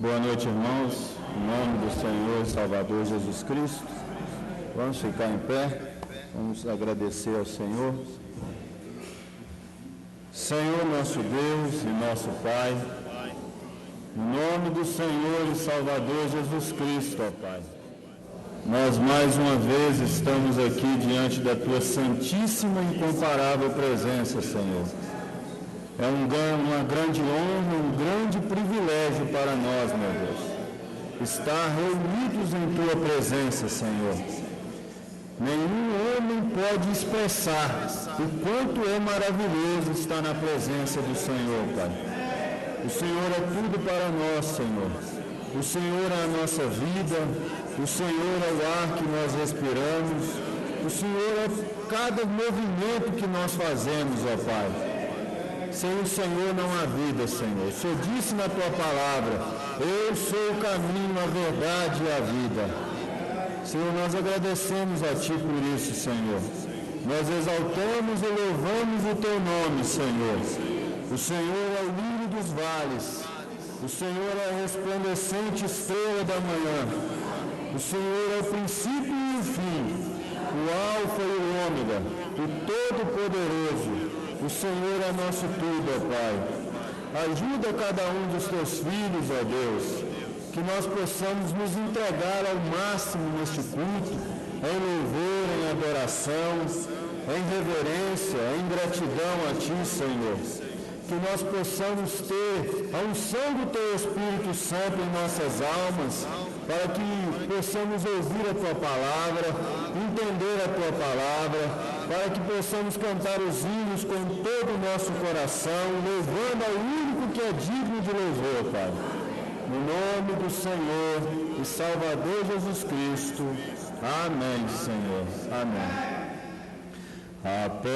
Boa noite, irmãos. Em nome do Senhor e Salvador Jesus Cristo, vamos ficar em pé, vamos agradecer ao Senhor. Senhor, nosso Deus e nosso Pai, em nome do Senhor e Salvador Jesus Cristo, ó Pai, nós mais uma vez estamos aqui diante da Tua santíssima e incomparável presença, Senhor. É uma grande honra, um grande privilégio para nós, meu Deus, estar reunidos em Tua presença, Senhor. Nenhum homem pode expressar o quanto é maravilhoso estar na presença do Senhor, Pai. O Senhor é tudo para nós, Senhor. O Senhor é a nossa vida, o Senhor é o ar que nós respiramos, o Senhor é cada movimento que nós fazemos, ó Pai. Sem o Senhor não há vida, Senhor. O Senhor disse na Tua palavra, eu sou o caminho, a verdade e a vida. Senhor, nós agradecemos a Ti por isso, Senhor. Nós exaltamos e louvamos o Teu nome, Senhor. O Senhor é o lírio dos vales. O Senhor é a resplandecente estrela da manhã. O Senhor é o princípio e o fim, o Alfa e o Ômega, o Todo-Poderoso. O Senhor é nosso tudo, ó Pai. Ajuda cada um dos Teus filhos, ó Deus, que nós possamos nos entregar ao máximo neste culto, em louvor, em adoração, em reverência, em gratidão a Ti, Senhor. Que nós possamos ter a unção do Teu Espírito Santo em nossas almas, para que possamos ouvir a Tua palavra, entender a Tua palavra, para que possamos cantar os hinos com todo o nosso coração, louvando ao único que é digno de louvor, Pai. No nome do Senhor e Salvador Jesus Cristo. Amém, Senhor. Amém. Apenas,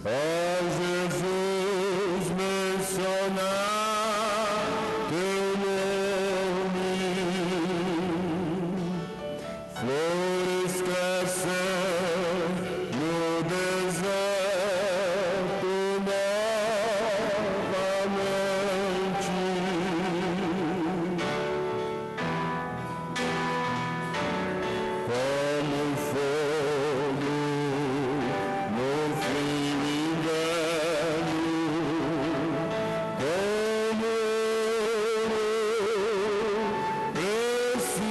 ó Jesus, mencionar Teu nome, flores crescem no deserto novamente, como fogo no frio inverno, como ouro precioso,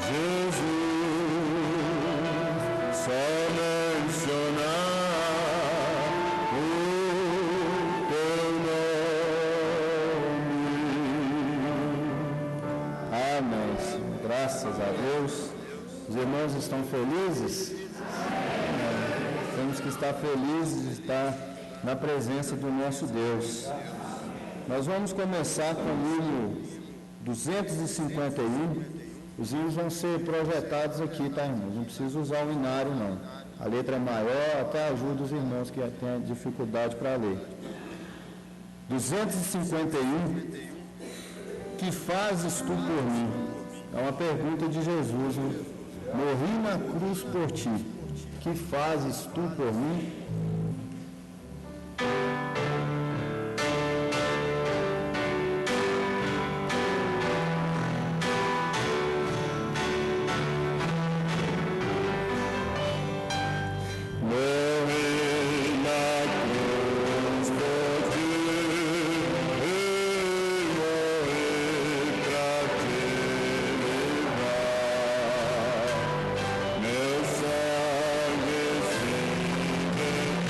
Jesus, só mencionar o Teu nome. Amém, Senhor. Graças a Deus. Os irmãos estão felizes? Temos que estar felizes de estar na presença do nosso Deus. Nós vamos começar com o hino 251. Os hinos vão ser projetados aqui, tá, irmãos? Não precisa usar o hinário, não. A letra é maior, até ajuda os irmãos que têm dificuldade para ler. 251. Que fazes tu por mim? É uma pergunta de Jesus, né? Morri na cruz por ti. Que fazes tu por mim? Meu sangue se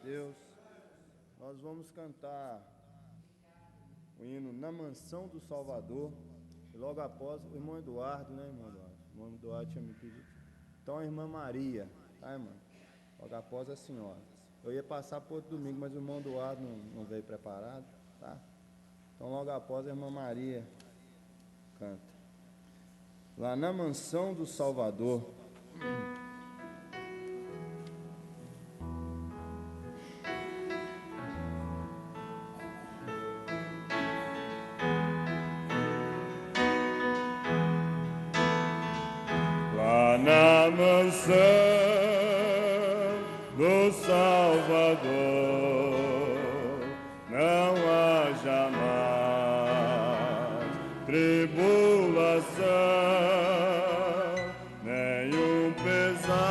Deus. Nós vamos cantar o hino Na Mansão do Salvador. E logo após, o irmão Eduardo, né, irmão Eduardo? O irmão Eduardo tinha me pedido. Então, a irmã Maria, tá, irmã? Logo após a senhora. Eu ia passar por outro domingo, mas o irmão Eduardo não veio preparado, tá? Então, logo após, a irmã Maria canta. Lá na Mansão do Salvador. Lá na mansão do Salvador não há jamais tribulação, nenhum pesar,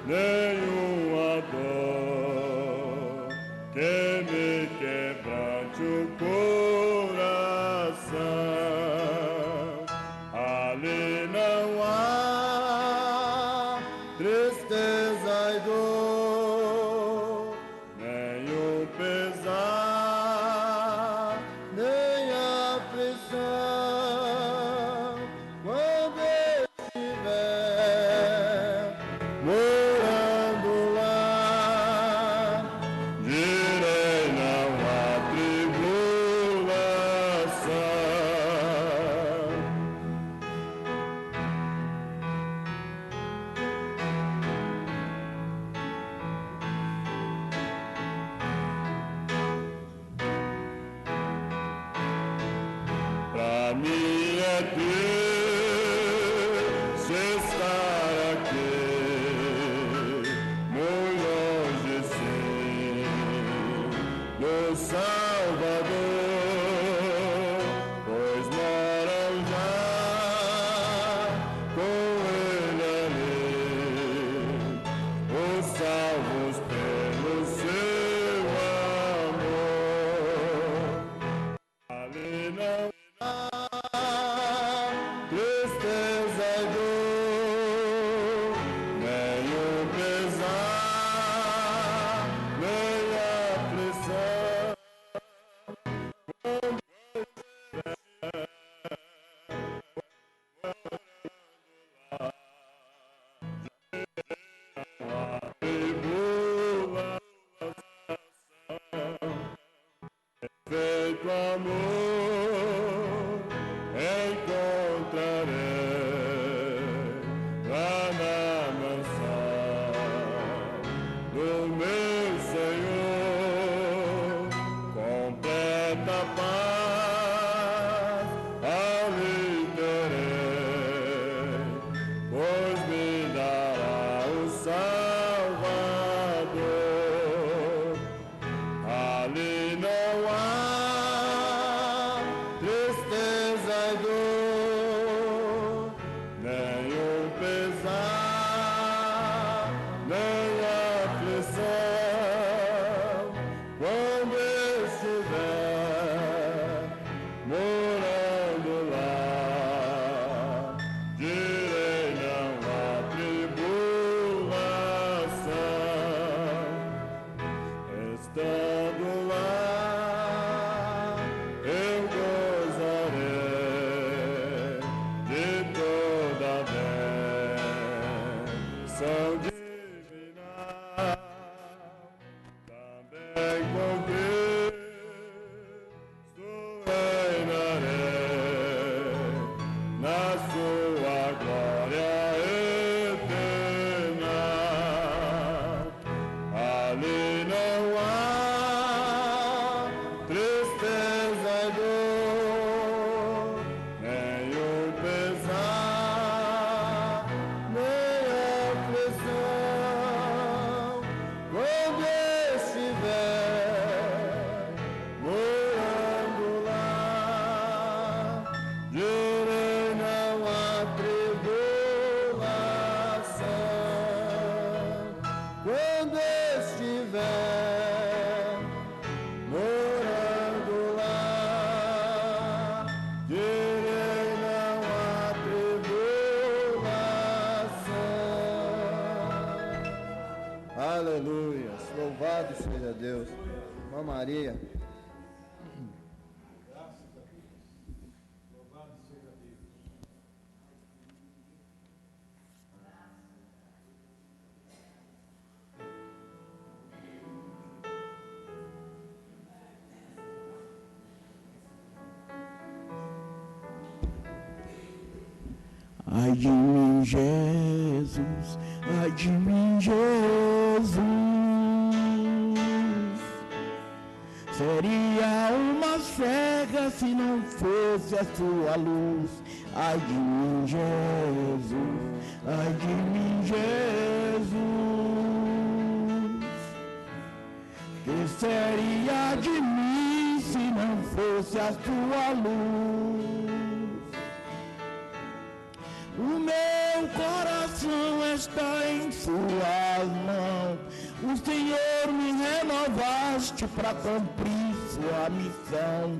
nenhuma dor que me quebrante o coração. Ali não há tristeza e dor, nenhum pesar, nem aflição. Quando eu estiver morando lá, direi não há tribulação. Pra mim é Deus estar aqui, muito longe sim, no Salvador, pois moram já com Ele ali, os salvos pelo seu amor. Ali não tristeza e dor, nenhum pesar, nem aflição. Feito amor, encontrarei lá na mansão do meu Senhor, completa paz ali terei, pois me dará o Salvador. Ali não há tristeza e dor, nenhum pesar, nem aflição. Quando eu estiver morando lá, direi não há tribulação. Estando lá, eu gozarei de toda a bênção divina. Também com Cristo reinarei na sua glória eterna. Ali não há tristeza e dor, nenhum pesar, nem aflição. Aleluia. Louvado seja Deus. Irmã Maria. Ai de mim, Jesus, ai de mim, Jesus, seria uma cega se não fosse a tua luz. Ai de mim, Jesus, ai de mim, Jesus, que seria de mim se não fosse a tua luz? O meu coração está em suas mãos. O Senhor me renovaste para cumprir sua missão.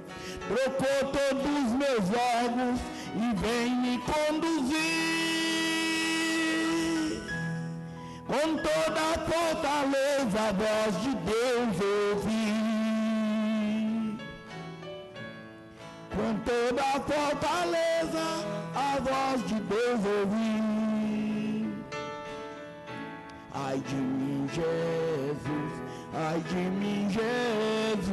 Trocou todos os meus órgãos e vem me conduzir. Com toda a fortaleza a voz de Deus ouvi. Com toda a fortaleza a voz de Deus ouvi. Ai de mim, Jesus, ai de mim, Jesus,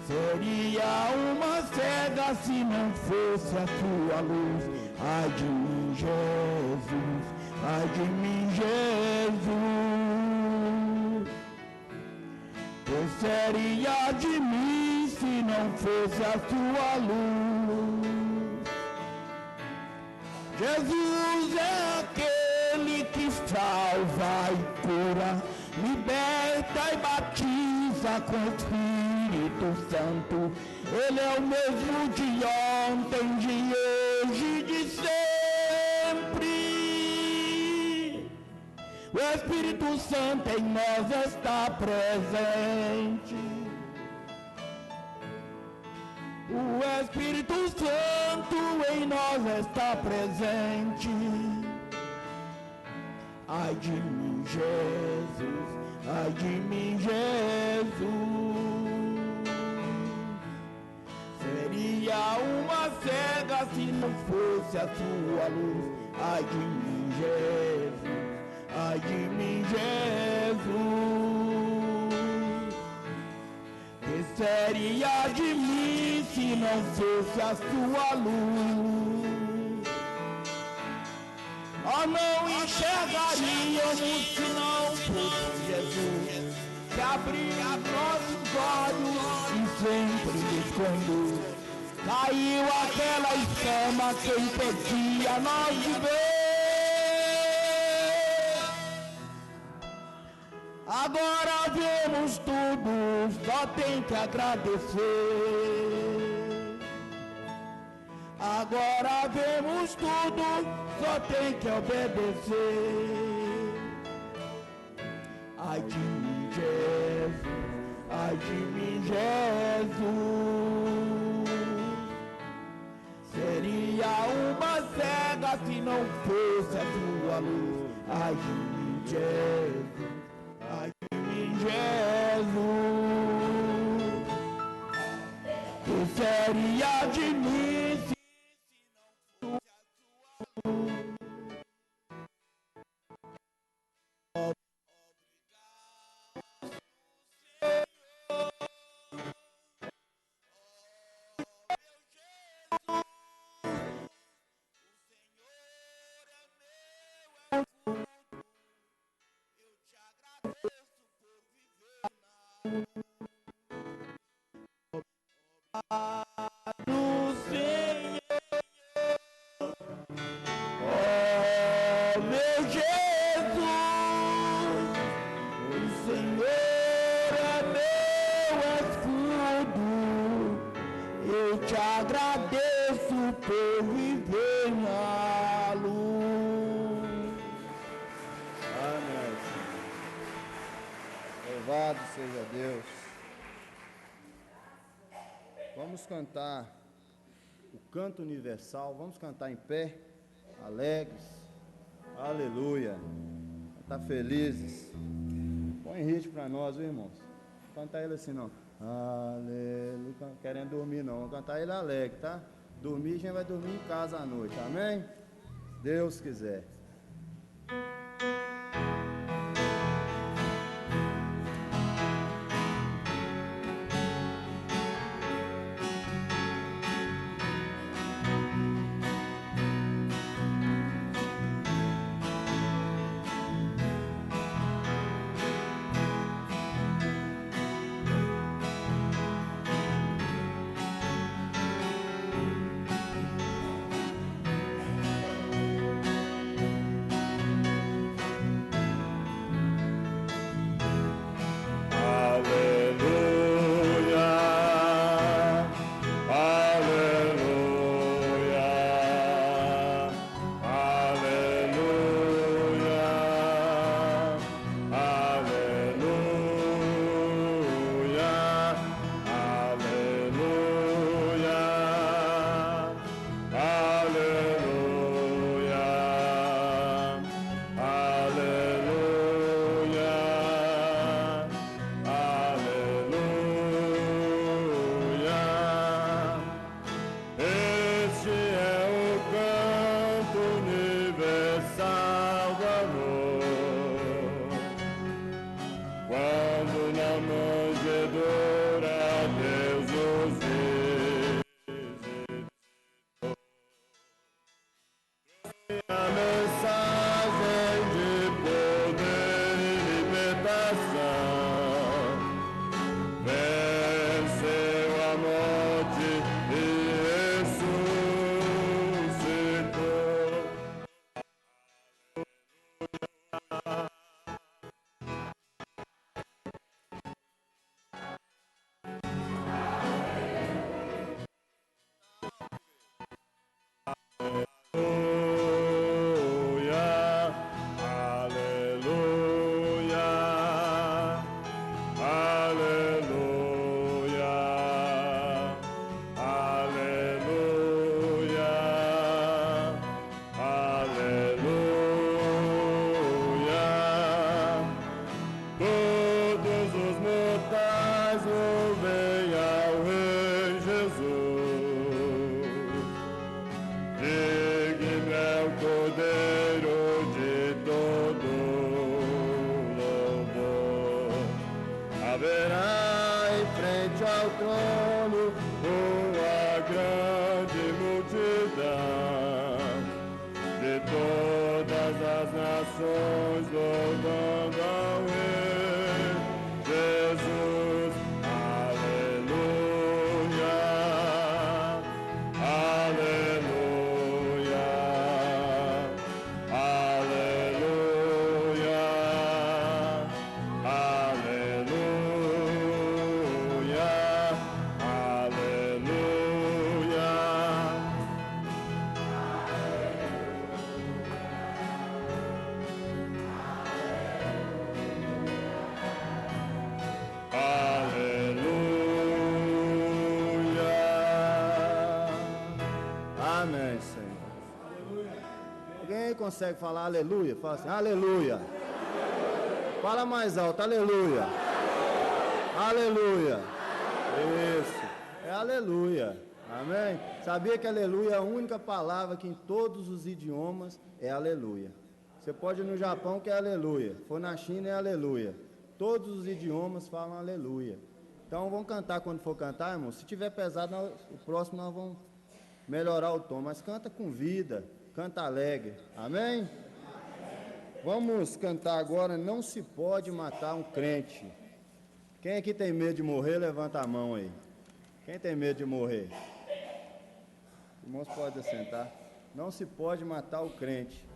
seria uma cega se não fosse a tua luz. Ai de mim, Jesus, ai de mim, Jesus, que seria de mim se não fosse a tua luz? Jesus é aquele que salva e cura, liberta e batiza com o Espírito Santo. Ele é o mesmo de ontem, de hoje e de sempre. O Espírito Santo em nós está presente. O Espírito Santo em nós está presente. Ai de mim, Jesus, ai de mim, Jesus, seria uma cega se não fosse a tua luz. Ai de mim, Jesus, ai de mim, Jesus, que seria de mim se não fosse a tua luz? Oh, não enxergaríamos se não fosse Jesus, que abria nossos olhos e sempre nos conduz. Caiu aquela escama que impedia nós de ver. Agora vemos tudo, só tem que agradecer. Agora vemos tudo, só tem que obedecer. Ai de mim, Jesus, ai de mim, Jesus, seria uma cega se não fosse a tua luz. Ai de mim, Jesus, ai de mim, Jesus, que seria de mim se seja Deus. Vamos cantar o canto universal, vamos cantar em pé, alegres. Aleluia. Tá felizes. Põe ritmo para nós, viu, irmãos? Cantar ele assim, não. Aleluia. Querendo dormir, não. Vamos cantar ele alegre, tá? Dormir, a gente vai dormir em casa à noite. Amém? Deus quiser. Consegue falar aleluia? Fala assim, aleluia. Fala mais alto, aleluia. Aleluia. Isso, é aleluia. Amém? Sabia que aleluia é a única palavra que em todos os idiomas é aleluia. Você pode ir no Japão que é aleluia. For na China é aleluia. Todos os idiomas falam aleluia. Então vamos cantar quando for cantar, irmão. Se tiver pesado, o próximo nós vamos melhorar o tom. Mas canta com vida. Canta alegre, amém? Vamos cantar agora, não se pode matar um crente. Quem aqui tem medo de morrer, levanta a mão aí. Quem tem medo de morrer? Irmãos, pode assentar. Não se pode matar o crente.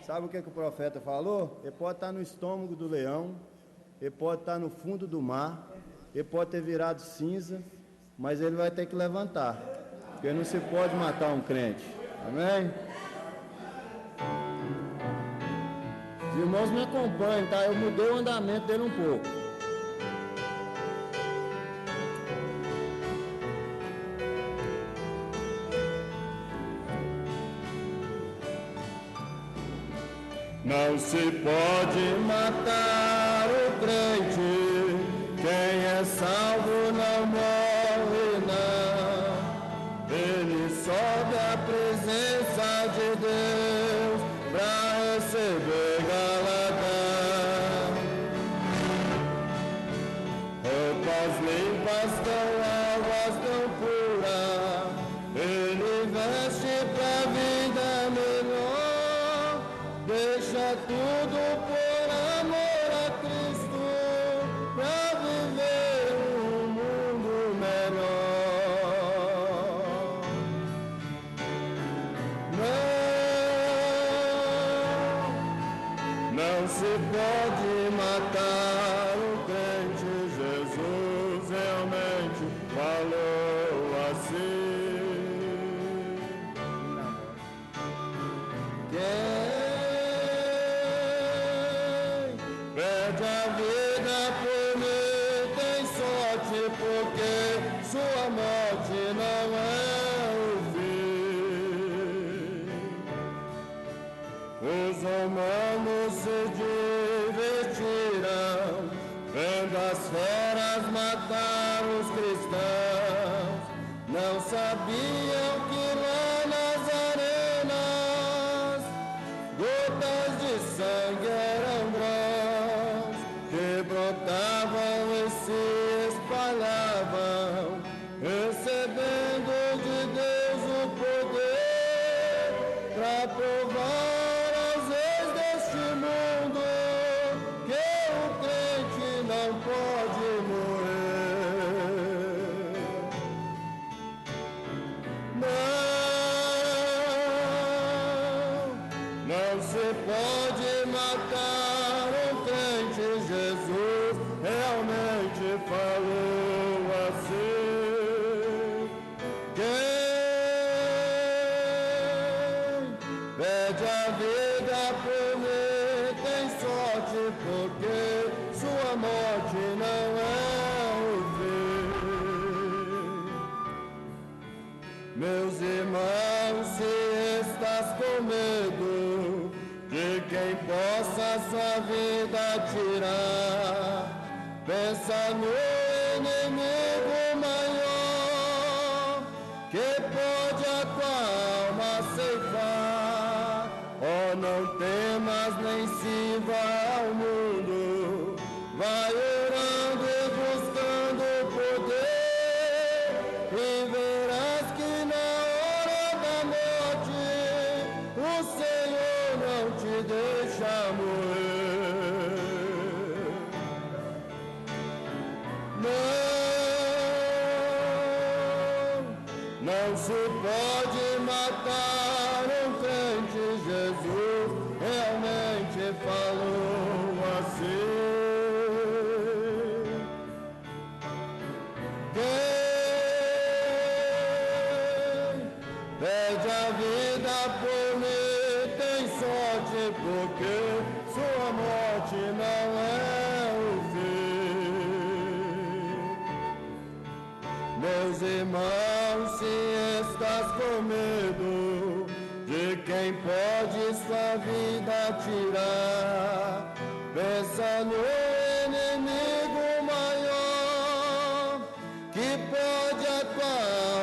Sabe o que o profeta falou? Ele pode estar no estômago do leão, ele pode estar no fundo do mar, ele pode ter virado cinza, mas ele vai ter que levantar, porque não se pode matar um crente, amém? Os irmãos me acompanham, tá? Eu mudei o andamento dele um pouco. Não se pode matar o crente, quem é salvo não morre não. Ele sobe à presença de Deus para receber galardão. Roupas limpas tão alvas, tão puras, ele veste pra vida melhor. Deixa tudo por amor a Cristo, pra viver um mundo melhor. Não se pode matar o crente, Jesus realmente falou assim. Perde a vida por mim, tem sorte, porque sua morte não é o fim. Os romanos se divertiram, vendo as feras matar os cristãos. Não sabiam que lá nas arenas gotas de sangue eram grãos que brotavam e se espalhavam, recebendo de Deus o poder para provar aos reis deste mundo que o crente não pode morrer. Não se pode matar um crente, Jesus realmente falou assim. Quem pede a vida por mim tem sorte, porque sua morte não é o fim. Meus irmãos, se estás com medo de quem possa sua vida tirar, pensa no inimigo maior que pode a tua alma ceifar. Oh, não temas nem sirva ao mundo, vai orando e buscando o poder, e verás que na hora da morte o Senhor não te deixa morrer. Não se pode matar um crente, Jesus realmente falou assim. Quem perde a vida por mim tem sorte, porque sua morte não é o fim. Meus irmãos, se estás com medo de quem pode sua vida tirar, pensa no inimigo maior que pode a tua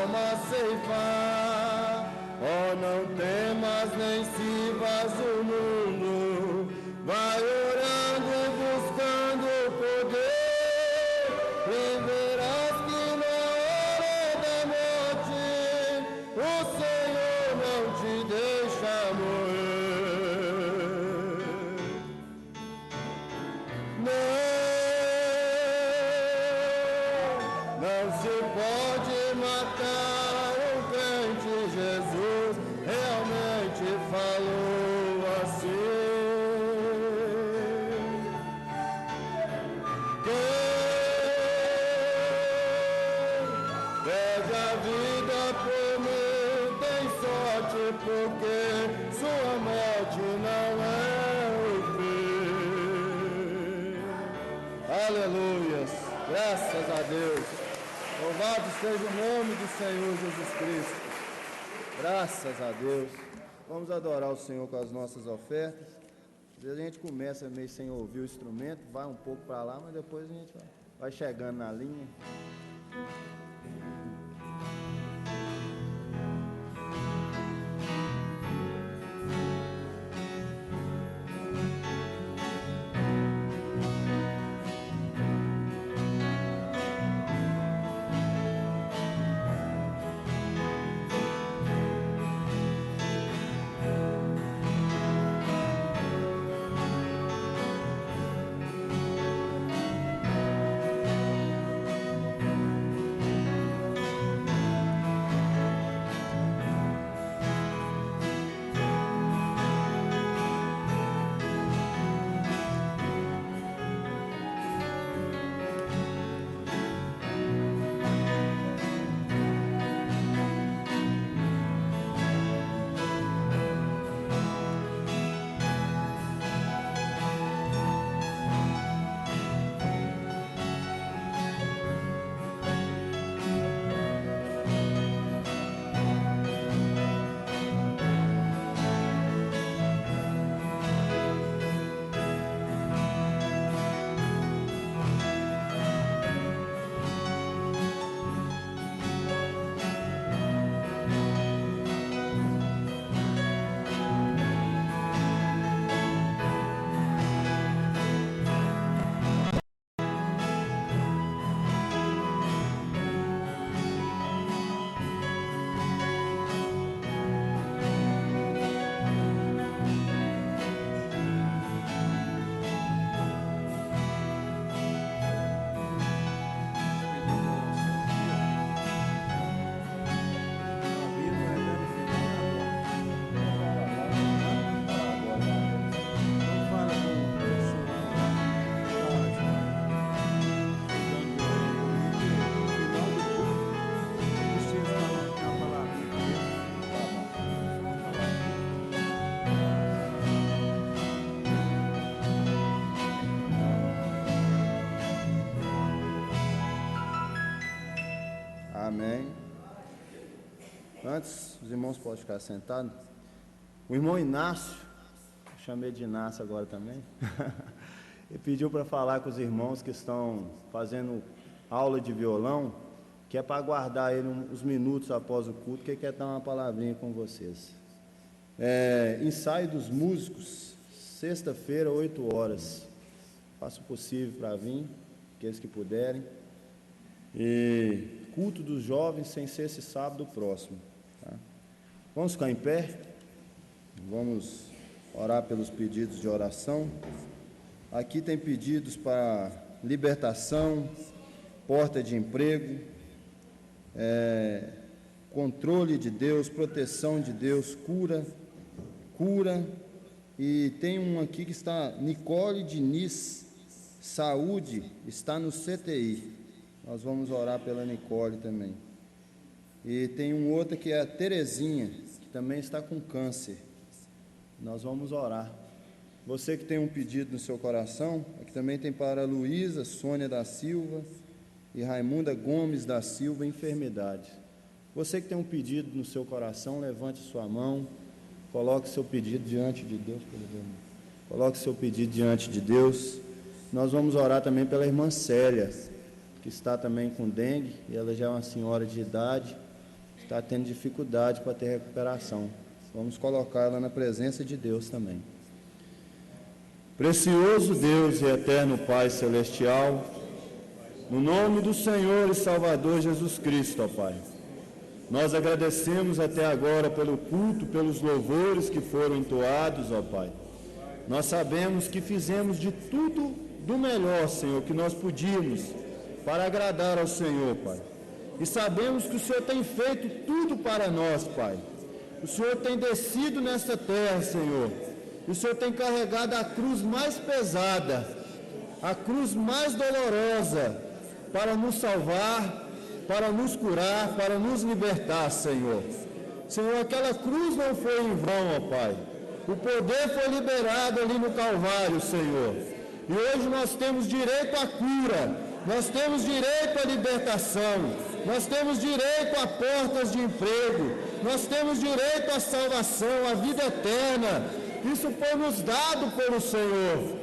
alma ceifar. Oh, não temas nem sirvas o mundo, vai orando e buscando o poder, e verás que na hora da morte o Senhor não te deixa morrer. Não se pode matar um crente, Jesus realmente falou assim. Quem perde a vida por mim tem sorte, porque sua morte não é o fim. Aleluias, graças a Deus. Louvado seja o nome do Senhor Jesus Cristo. Graças a Deus. Vamos adorar o Senhor com as nossas ofertas. Às vezes a gente começa meio sem ouvir o instrumento, vai um pouco para lá, mas depois a gente vai chegando na linha. Amém. Antes, os irmãos podem ficar sentados. O irmão Inácio, chamei de Inácio agora também, ele pediu para falar com os irmãos que estão fazendo aula de violão, que é para aguardar ele uns minutos após o culto, que ele quer dar uma palavrinha com vocês. Ensaio dos músicos, sexta-feira, 8 horas. Faça o possível para vir, aqueles que puderem. E culto dos jovens, sem ser esse sábado próximo. Tá? Vamos ficar em pé. Vamos orar pelos pedidos de oração. Aqui tem pedidos para libertação, porta de emprego, controle de Deus, proteção de Deus, cura. E tem um aqui que está, Nicole Diniz, saúde, está no CTI. Nós vamos orar pela Nicole também. E tem um outro que é a Terezinha, que também está com câncer. Nós vamos orar. Você que tem um pedido no seu coração, aqui também tem para a Luísa, Sônia da Silva e Raimunda Gomes da Silva, enfermidade. Você que tem um pedido no seu coração, levante sua mão, coloque seu pedido diante de Deus. Coloque seu pedido diante de Deus. Nós vamos orar também pela irmã Célia, que está também com dengue, e ela já é uma senhora de idade, está tendo dificuldade para ter recuperação. Vamos colocar ela na presença de Deus também. Precioso Deus e eterno Pai Celestial, no nome do Senhor e Salvador Jesus Cristo, ó Pai, nós agradecemos até agora pelo culto, pelos louvores que foram entoados, ó Pai. Nós sabemos que fizemos de tudo do melhor, Senhor, que nós podíamos, para agradar ao Senhor, Pai. E sabemos que o Senhor tem feito tudo para nós, Pai. O Senhor tem descido nesta terra, Senhor. O Senhor tem carregado a cruz mais pesada, a cruz mais dolorosa, para nos salvar, para nos curar, para nos libertar, Senhor. Senhor, aquela cruz não foi em vão, ó Pai. O poder foi liberado ali no Calvário, Senhor. E hoje nós temos direito à cura. Nós temos direito à libertação, nós temos direito a portas de emprego, nós temos direito à salvação, à vida eterna, Isso foi nos dado pelo Senhor.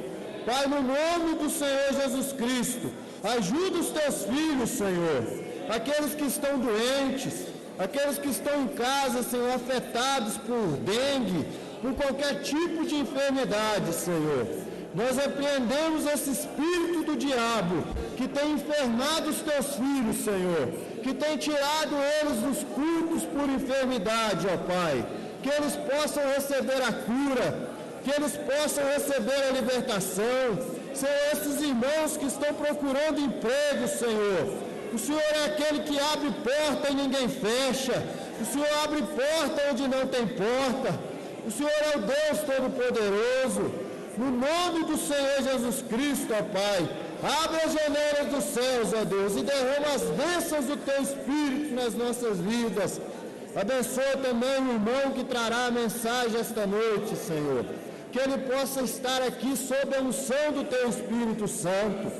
Pai, no nome do Senhor Jesus Cristo, ajuda os teus filhos, Senhor, aqueles que estão doentes, aqueles que estão em casa, Senhor, afetados por dengue, por qualquer tipo de enfermidade, Senhor. Nós repreendemos esse espírito do diabo que tem enfermado os teus filhos, Senhor, que tem tirado eles dos cultos por enfermidade, ó Pai. Que eles possam receber a cura, que eles possam receber a libertação. Senhor, esses irmãos que estão procurando emprego, Senhor, o Senhor é aquele que abre porta e ninguém fecha. O Senhor abre porta onde não tem porta. O Senhor é o Deus Todo-Poderoso. No nome do Senhor Jesus Cristo, ó Pai, abre as janelas dos céus, ó Deus, e derrama as bênçãos do Teu Espírito nas nossas vidas. Abençoa também o irmão que trará a mensagem esta noite, Senhor. Que ele possa estar aqui sob a unção do Teu Espírito Santo.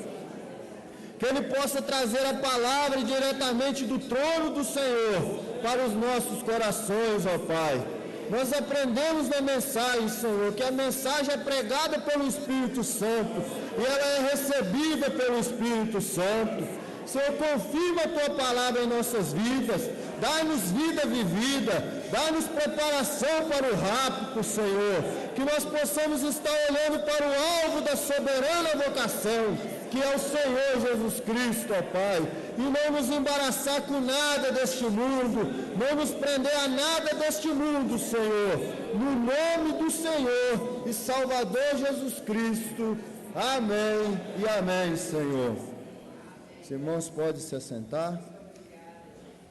Que ele possa trazer a palavra diretamente do trono do Senhor para os nossos corações, ó Pai. Nós aprendemos na mensagem, Senhor, que a mensagem é pregada pelo Espírito Santo e ela é recebida pelo Espírito Santo. Senhor, confirma a Tua palavra em nossas vidas, dá-nos vida vivida, dá-nos preparação para o rapto, Senhor, que nós possamos estar olhando para o alvo da soberana vocação, que é o Senhor Jesus Cristo, ó Pai, e não nos embaraçar com nada deste mundo, não nos prender a nada deste mundo, Senhor, no nome do Senhor e Salvador Jesus Cristo. Amém e amém, Senhor. Os irmãos podem se assentar.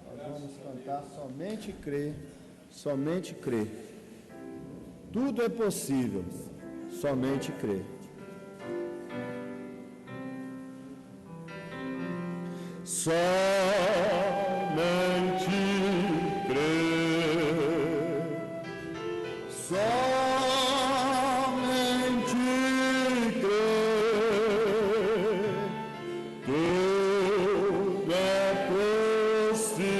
Nós vamos cantar Somente Crer, Somente Crer. Tudo é possível, somente crer. Somente crer, somente crer, tudo é possível,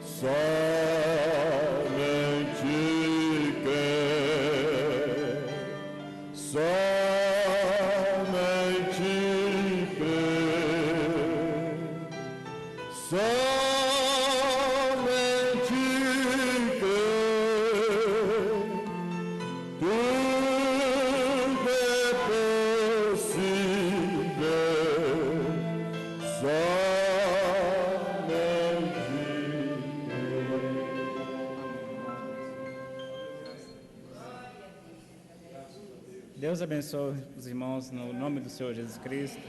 somente crer, somente somente crer, tudo é possível, somente Deus abençoe os irmãos no nome do Senhor Jesus Cristo.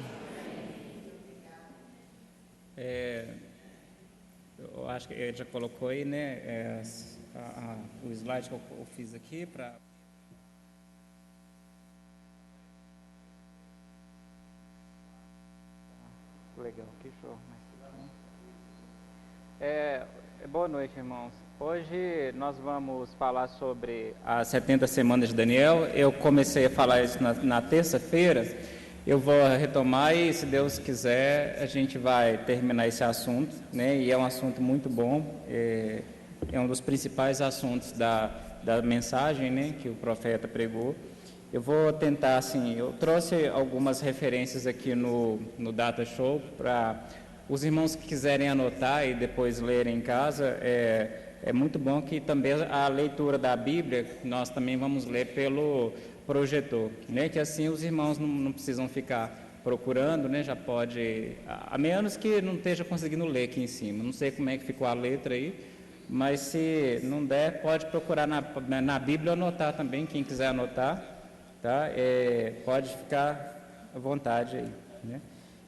Eu acho que ele já colocou aí, né, o slide que eu fiz aqui para... Legal, que show. Boa noite, irmãos. Hoje nós vamos falar sobre as 70 semanas de Daniel. Eu comecei a falar isso na terça-feira. Eu vou retomar e, se Deus quiser, a gente vai terminar esse assunto, né? E é um assunto muito bom, é um dos principais assuntos da mensagem, né, que o profeta pregou. Eu vou tentar, assim, eu trouxe algumas referências aqui no Data Show para os irmãos que quiserem anotar e depois lerem em casa. É muito bom que também a leitura da Bíblia, nós também vamos ler pelo projetor, né? Que assim os irmãos não precisam ficar procurando, né? Já pode, a menos que não esteja conseguindo ler aqui em cima. Não sei como é que ficou a letra aí, mas se não der, pode procurar na Bíblia anotar também, quem quiser anotar, tá? Pode ficar à vontade aí, né?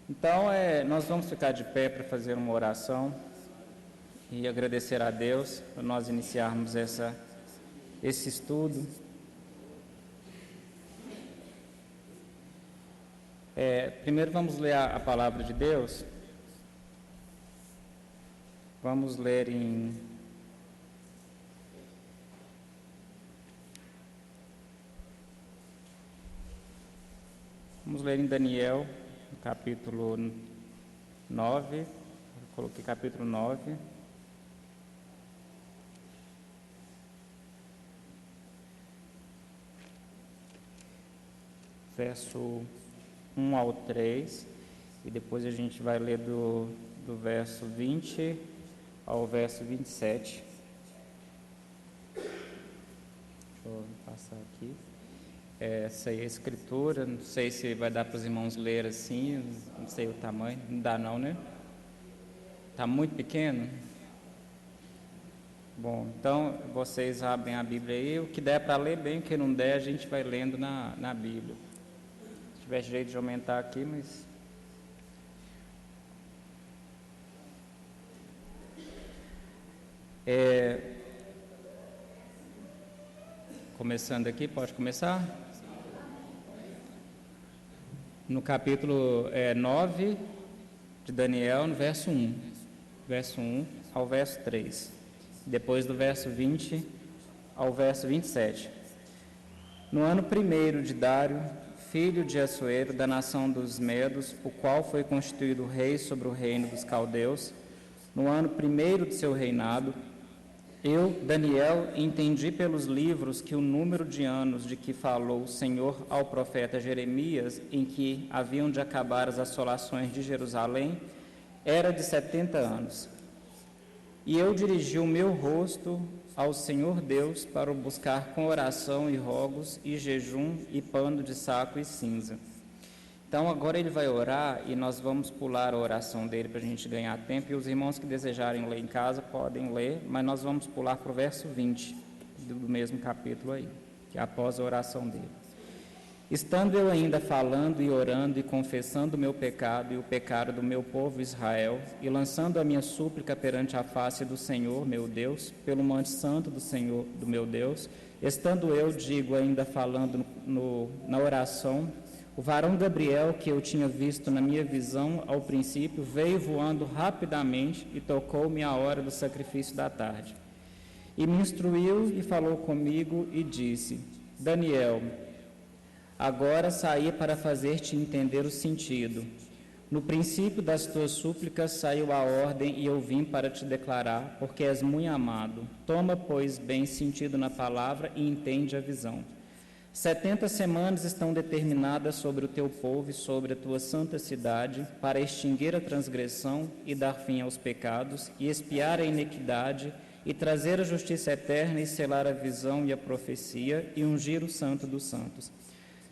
Então, nós vamos ficar de pé para fazer uma oração e agradecer a Deus por nós iniciarmos esse estudo. Primeiro vamos ler a palavra de Deus. Vamos ler em Daniel, capítulo 9. Eu coloquei capítulo 9. verso 1 ao 3, e depois a gente vai ler do verso 20 ao verso 27. Deixa eu passar aqui. Essa aí é a escritura, não sei se vai dar para os irmãos ler assim, não sei o tamanho, não dá não, né? Está muito pequeno? Bom, então vocês abrem a Bíblia aí, o que der para ler bem, o que não der a gente vai lendo na Bíblia. Se tiver jeito de aumentar aqui, mas... Começando aqui, pode começar? No capítulo 9 de Daniel, no verso 1. Verso 1 ao verso 3. Depois do verso 20 ao verso 27. No ano 1º de Dário, filho de Assuero, da nação dos Medos, o qual foi constituído rei sobre o reino dos caldeus, no ano 1º de seu reinado, eu, Daniel, entendi pelos livros que o número de anos de que falou o Senhor ao profeta Jeremias, em que haviam de acabar as assolações de Jerusalém, era de 70 anos. E eu dirigi o meu rosto ao Senhor Deus para o buscar com oração e rogos e jejum e pano de saco e cinza. Então agora ele vai orar e nós vamos pular a oração dele para a gente ganhar tempo, e os irmãos que desejarem ler em casa podem ler, mas nós vamos pular para o verso 20 do mesmo capítulo aí, que é após a oração dele. Estando eu ainda falando e orando e confessando o meu pecado e o pecado do meu povo Israel, e lançando a minha súplica perante a face do Senhor, meu Deus, pelo monte santo do Senhor, do meu Deus, estando eu, digo, ainda falando na oração, o varão Gabriel, que eu tinha visto na minha visão ao princípio, veio voando rapidamente e tocou-me a hora do sacrifício da tarde. E me instruiu e falou comigo e disse: Daniel, agora saí para fazer-te entender o sentido. No princípio das tuas súplicas saiu a ordem e eu vim para te declarar, porque és muito amado. Toma, pois, bem sentido na palavra e entende a visão. 70 semanas estão determinadas sobre o teu povo e sobre a tua santa cidade, para extinguir a transgressão e dar fim aos pecados, e expiar a iniquidade, e trazer a justiça eterna, e selar a visão e a profecia, e ungir o santo dos santos.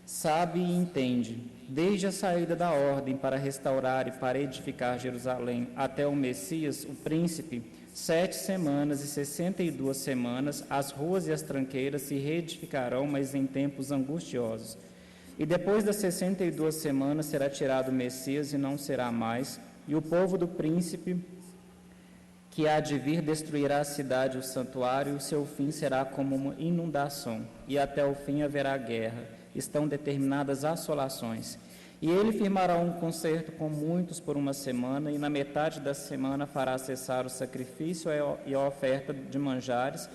Sabe e entende, desde a saída da ordem para restaurar e para edificar Jerusalém até o Messias, o príncipe, 7 semanas e 62 semanas, as ruas e as tranqueiras se reedificarão, mas em tempos angustiosos. E depois das 62 semanas será tirado o Messias e não será mais, e o povo do príncipe que há de vir destruirá a cidade e o santuário, e o seu fim será como uma inundação, e até o fim haverá guerra. Estão determinadas assolações. E ele firmará um concerto com muitos por uma semana, e na metade da semana fará cessar o sacrifício e a oferta de manjares,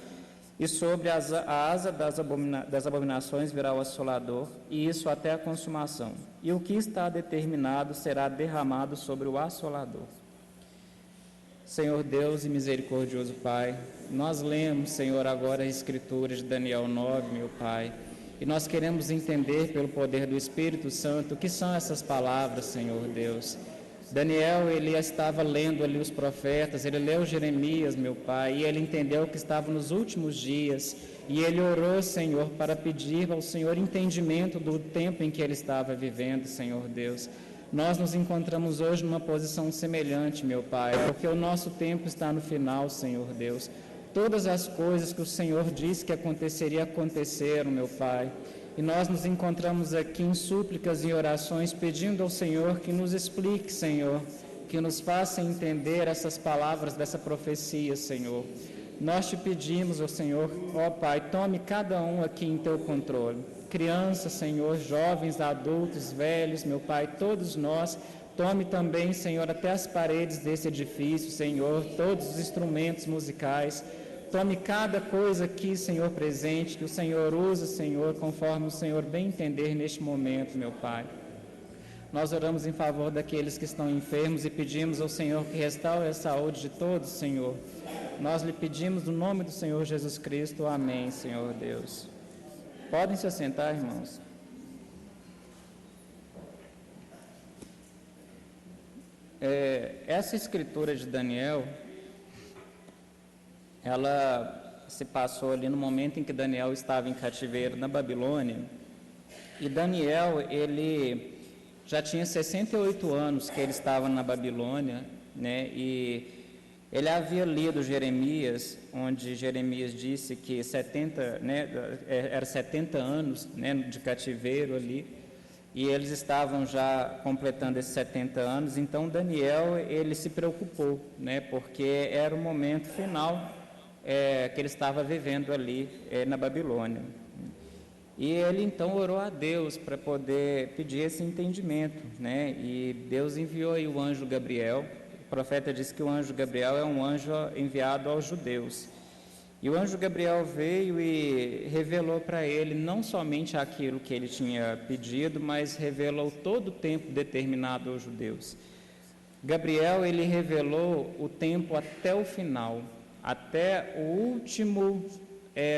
e sobre a asa das abominações virá o assolador, e isso até a consumação. E o que está determinado será derramado sobre o assolador. Senhor Deus e misericordioso Pai, nós lemos, Senhor, agora a Escritura de Daniel 9, meu Pai, e nós queremos entender pelo poder do Espírito Santo o que são essas palavras, Senhor Deus. Daniel, ele estava lendo ali os profetas, ele leu Jeremias, meu Pai, e ele entendeu que estava nos últimos dias, e ele orou, Senhor, para pedir ao Senhor entendimento do tempo em que ele estava vivendo, Senhor Deus. Nós nos encontramos hoje numa posição semelhante, meu Pai, porque o nosso tempo está no final, Senhor Deus. Todas as coisas que o Senhor disse que aconteceram, meu Pai. E nós nos encontramos aqui em súplicas e orações, pedindo ao Senhor que nos explique, Senhor, que nos faça entender essas palavras dessa profecia, Senhor. Nós te pedimos, ó Senhor, ó Pai, tome cada um aqui em teu controle. Crianças, Senhor, jovens, adultos, velhos, meu Pai, todos nós. Tome também, Senhor, até as paredes desse edifício, Senhor, todos os instrumentos musicais. Tome cada coisa aqui, Senhor, presente, que o Senhor usa, Senhor, conforme o Senhor bem entender neste momento, meu Pai. Nós oramos em favor daqueles que estão enfermos e pedimos ao Senhor que restaure a saúde de todos, Senhor. Nós lhe pedimos no nome do Senhor Jesus Cristo. Amém, Senhor Deus. Podem se assentar, irmãos. essa escritura de Daniel, ela se passou ali no momento em que Daniel estava em cativeiro na Babilônia, e Daniel, ele já tinha 68 anos que ele estava na Babilônia, né, e ele havia lido Jeremias, onde Jeremias disse que era 70 anos, né, de cativeiro ali, e eles estavam já completando esses 70 anos. Então Daniel, ele se preocupou, né, porque era o momento final que ele estava vivendo ali na Babilônia. E ele então orou a Deus para poder pedir esse entendimento, né, e Deus enviou aí o anjo Gabriel. O profeta disse que o anjo Gabriel é um anjo enviado aos judeus. E o anjo Gabriel veio e revelou para ele não somente aquilo que ele tinha pedido, mas revelou todo o tempo determinado aos judeus. Gabriel, ele revelou o tempo até o final, até o último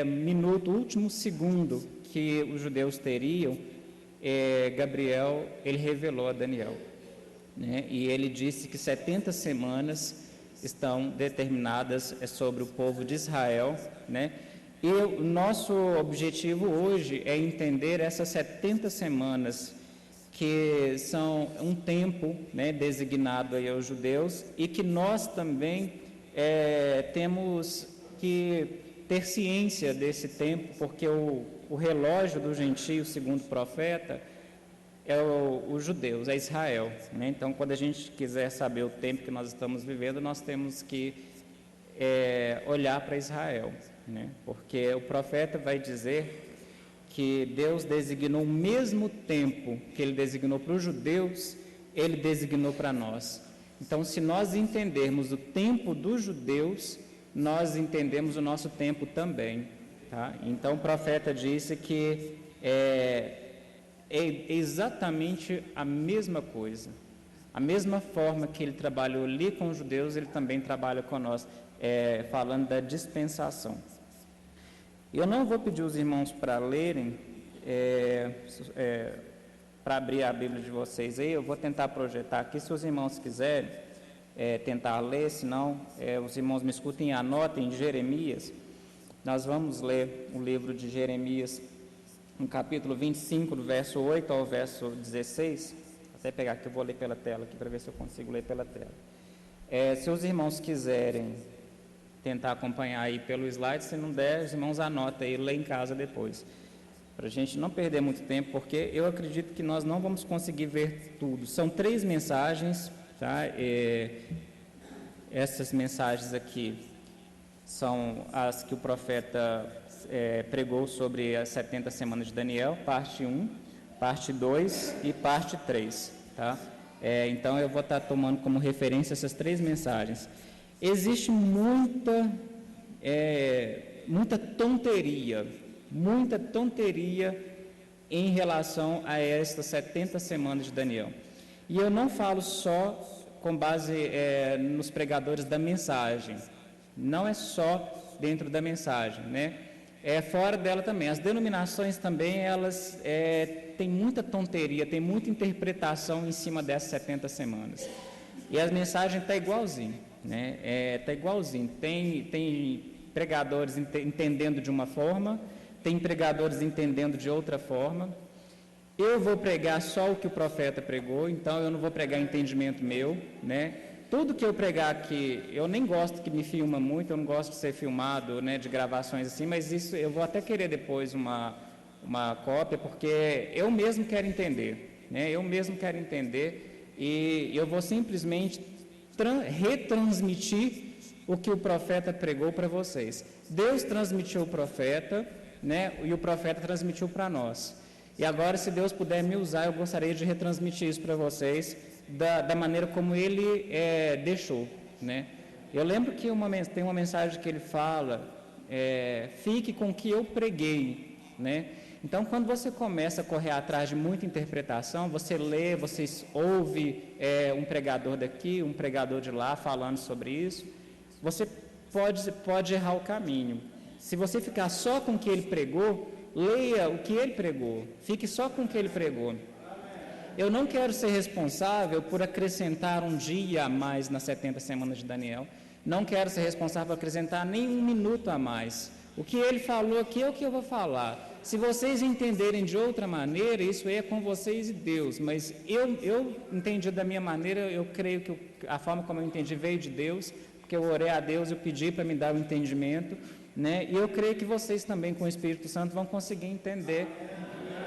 minuto, o último segundo que os judeus teriam. Gabriel, ele revelou a Daniel, né? E ele disse que 70 semanas estão determinadas sobre o povo de Israel, né? E o nosso objetivo hoje é entender essas 70 semanas, que são um tempo, né, designado aí aos judeus, e que nós também temos que ter ciência desse tempo, porque o relógio do gentio, segundo o profeta, é os judeus, é Israel, né? Então, quando a gente quiser saber o tempo que nós estamos vivendo, nós temos que olhar para Israel, né? Porque o profeta vai dizer que Deus designou o mesmo tempo que Ele designou para os judeus, Ele designou para nós. Então, se nós entendermos o tempo dos judeus, nós entendemos o nosso tempo também, tá? Então, o profeta disse que é exatamente a mesma coisa. A mesma forma que ele trabalhou ali com os judeus, ele também trabalha com nós, falando da dispensação. Eu não vou pedir os irmãos para lerem, para abrir a Bíblia de vocês aí, eu vou tentar projetar aqui, se os irmãos quiserem tentar ler, senão os irmãos me escutem e anotem Jeremias. Nós vamos ler o livro de Jeremias, no capítulo 25, do verso 8 ao verso 16, até pegar aqui, eu vou ler pela tela aqui, para ver se eu consigo ler pela tela. Se os irmãos quiserem tentar acompanhar aí pelo slide, se não der, os irmãos anotam aí, lê em casa depois, para a gente não perder muito tempo, porque eu acredito que nós não vamos conseguir ver tudo. São 3 mensagens, tá? Essas mensagens aqui são as que o profeta pregou sobre as 70 semanas de Daniel, parte 1, parte 2 e parte 3, tá? Então eu vou estar tomando como referência essas 3 mensagens. Existe muita tonteria em relação a estas 70 semanas de Daniel. E eu não falo só com base nos pregadores da mensagem, não é só dentro da mensagem, né? Fora dela também. As denominações também, elas têm muita tonteria, tem muita interpretação em cima dessas 70 semanas. E a mensagem está igualzinho, né? Está igualzinho. Tem pregadores entendendo de uma forma, tem pregadores entendendo de outra forma. Eu vou pregar só o que o profeta pregou, então eu não vou pregar entendimento meu, né? Tudo que eu pregar aqui, eu nem gosto que me filma muito, eu não gosto de ser filmado, né, de gravações assim, mas isso eu vou até querer depois uma cópia, porque eu mesmo quero entender, né? Eu mesmo quero entender e eu vou simplesmente retransmitir o que o profeta pregou para vocês. Deus transmitiu o profeta, né, e o profeta transmitiu para nós. E agora, se Deus puder me usar, eu gostaria de retransmitir isso para vocês da maneira como Ele deixou, né? Eu lembro que tem uma mensagem que ele fala, fique com o que eu preguei, né? Então, quando você começa a correr atrás de muita interpretação, você lê, você ouve um pregador daqui, um pregador de lá falando sobre isso, você pode errar o caminho. Se você ficar só com o que ele pregou, leia o que ele pregou, fique só com o que ele pregou. eu não quero ser responsável por acrescentar um dia a mais nas 70 semanas de Daniel, não quero ser responsável por acrescentar nem um minuto a mais. O que ele falou aqui é o que eu vou falar. Se vocês entenderem de outra maneira, isso é com vocês e Deus, mas eu entendi da minha maneira, eu creio que a forma como eu entendi veio de Deus, porque eu orei a Deus, eu pedi para me dar o entendimento, né? E eu creio que vocês também com o Espírito Santo vão conseguir entender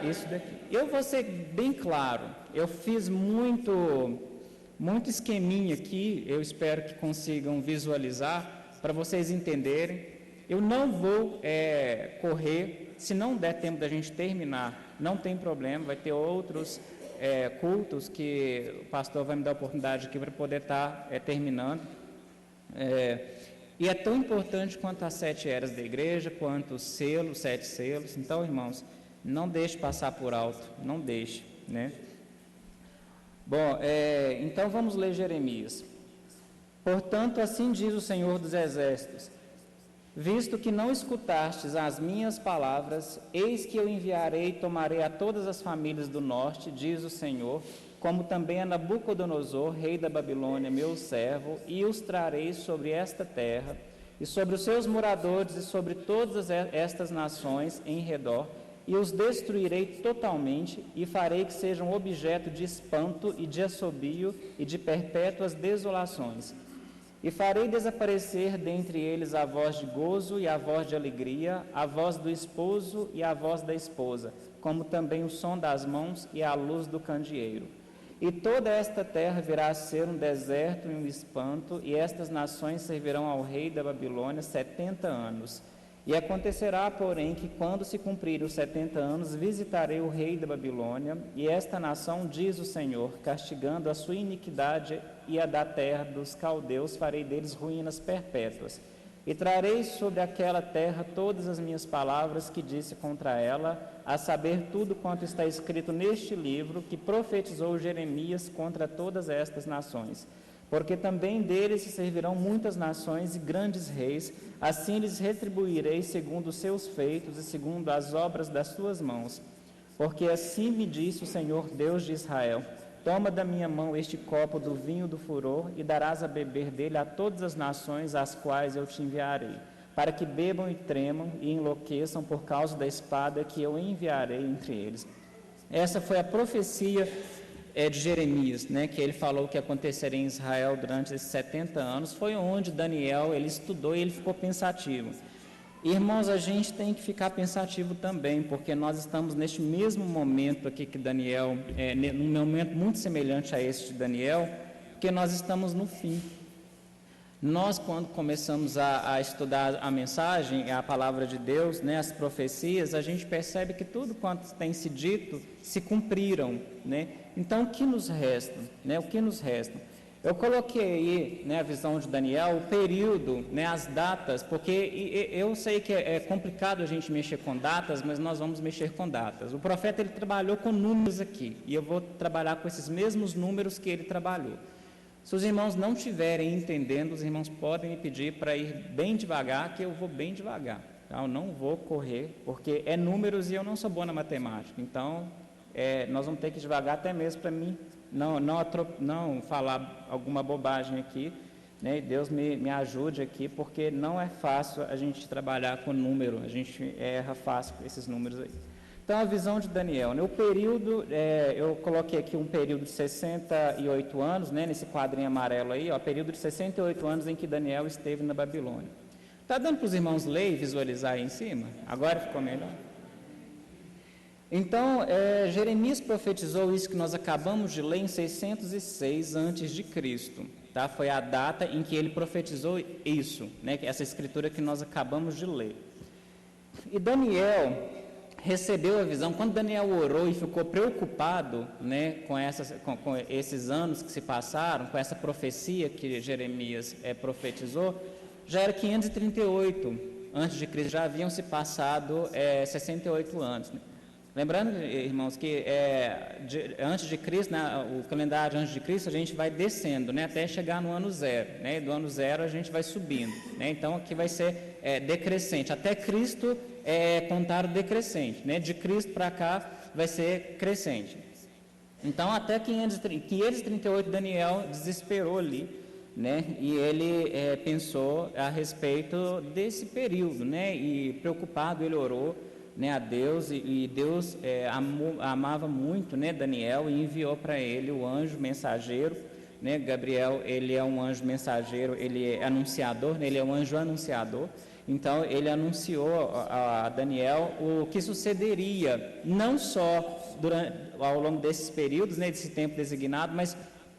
isso daqui. Eu vou ser bem claro, eu fiz muito esqueminha aqui, eu espero que consigam visualizar, para vocês entenderem. Eu não vou correr, se não der tempo da gente terminar, não tem problema, vai ter outros cultos que o pastor vai me dar a oportunidade aqui para poder estar terminando. E é tão importante quanto as 7 eras da igreja, quanto os selos, 7 selos. Então, irmãos, não deixe passar por alto, não deixe, né? Bom, então vamos ler Jeremias. Portanto, assim diz o Senhor dos Exércitos: visto que não escutastes as minhas palavras, eis que eu enviarei e tomarei a todas as famílias do norte, diz o Senhor, como também a Nabucodonosor, rei da Babilônia, meu servo, e os trarei sobre esta terra, e sobre os seus moradores, e sobre todas estas nações em redor, e os destruirei totalmente, e farei que sejam objeto de espanto e de assobio e de perpétuas desolações. E farei desaparecer dentre eles a voz de gozo e a voz de alegria, a voz do esposo e a voz da esposa, como também o som das mãos e a luz do candeeiro. E toda esta terra virá a ser um deserto e um espanto, e estas nações servirão ao rei da Babilônia 70 anos. E acontecerá, porém, que quando se cumprirem os 70 anos, visitarei o rei da Babilônia, e esta nação, diz o Senhor, castigando a sua iniquidade e a da terra dos caldeus, farei deles ruínas perpétuas. E trarei sobre aquela terra todas as minhas palavras que disse contra ela, a saber tudo quanto está escrito neste livro, que profetizou Jeremias contra todas estas nações. Porque também deles se servirão muitas nações e grandes reis, assim lhes retribuirei segundo os seus feitos e segundo as obras das suas mãos. Porque assim me disse o Senhor Deus de Israel: toma da minha mão este copo do vinho do furor e darás a beber dele a todas as nações às quais eu te enviarei, para que bebam e tremam e enlouqueçam por causa da espada que eu enviarei entre eles. Essa foi a profecia de Jeremias, né, que ele falou que aconteceria em Israel durante esses 70 anos. Foi onde Daniel ele estudou e ele ficou pensativo. Irmãos, a gente tem que ficar pensativo também, porque nós estamos neste mesmo momento aqui que Daniel, num momento muito semelhante a esse de Daniel, porque nós estamos no fim. Nós, quando começamos a estudar a mensagem, a palavra de Deus, né, as profecias, a gente percebe que tudo quanto tem se dito se cumpriram, né? Então, o que nos resta? Né? O que nos resta? Eu coloquei aí, né, a visão de Daniel, o período, né, as datas, porque eu sei que é complicado a gente mexer com datas, mas nós vamos mexer com datas. O profeta ele trabalhou com números aqui, e eu vou trabalhar com esses mesmos números que ele trabalhou. Se os irmãos não estiverem entendendo, os irmãos podem me pedir para ir bem devagar, que eu vou bem devagar. Tá? Eu não vou correr, porque é números e eu não sou bom na matemática. Então, nós vamos ter que ir devagar até mesmo para mim não falar alguma bobagem aqui, né? Deus me ajude aqui, porque não é fácil a gente trabalhar com número, a gente erra fácil com esses números aí. Então, a visão de Daniel, né? O período, eu coloquei aqui um período de 68 anos, né? Nesse quadrinho amarelo aí, ó, período de 68 anos em que Daniel esteve na Babilônia. Está dando para os irmãos ler e visualizar aí em cima? Agora ficou melhor? Então, Jeremias profetizou isso que nós acabamos de ler em 606 a.C., tá? Foi a data em que ele profetizou isso, né? Essa escritura que nós acabamos de ler. E Daniel recebeu a visão, quando Daniel orou e ficou preocupado, né, com esses anos que se passaram, com essa profecia que Jeremias profetizou, já era 538 a.C., já haviam se passado 68 anos, né? Lembrando, irmãos, que antes de Cristo, né, o calendário antes de Cristo, a gente vai descendo, né, até chegar no ano zero, né, do ano zero a gente vai subindo, né, então aqui vai ser decrescente, até Cristo contar o decrescente, né, de Cristo para cá vai ser crescente. Então, até 538, Daniel desesperou ali, né? E ele pensou a respeito desse período, né? E preocupado, ele orou, né, a Deus, e Deus amava muito, né, Daniel, e enviou para ele o anjo mensageiro, né? Gabriel, ele é um anjo mensageiro, ele é anunciador, né? Ele é um anjo anunciador. Então, ele anunciou a Daniel o que sucederia, não só ao longo desses períodos, né, desse tempo designado, mas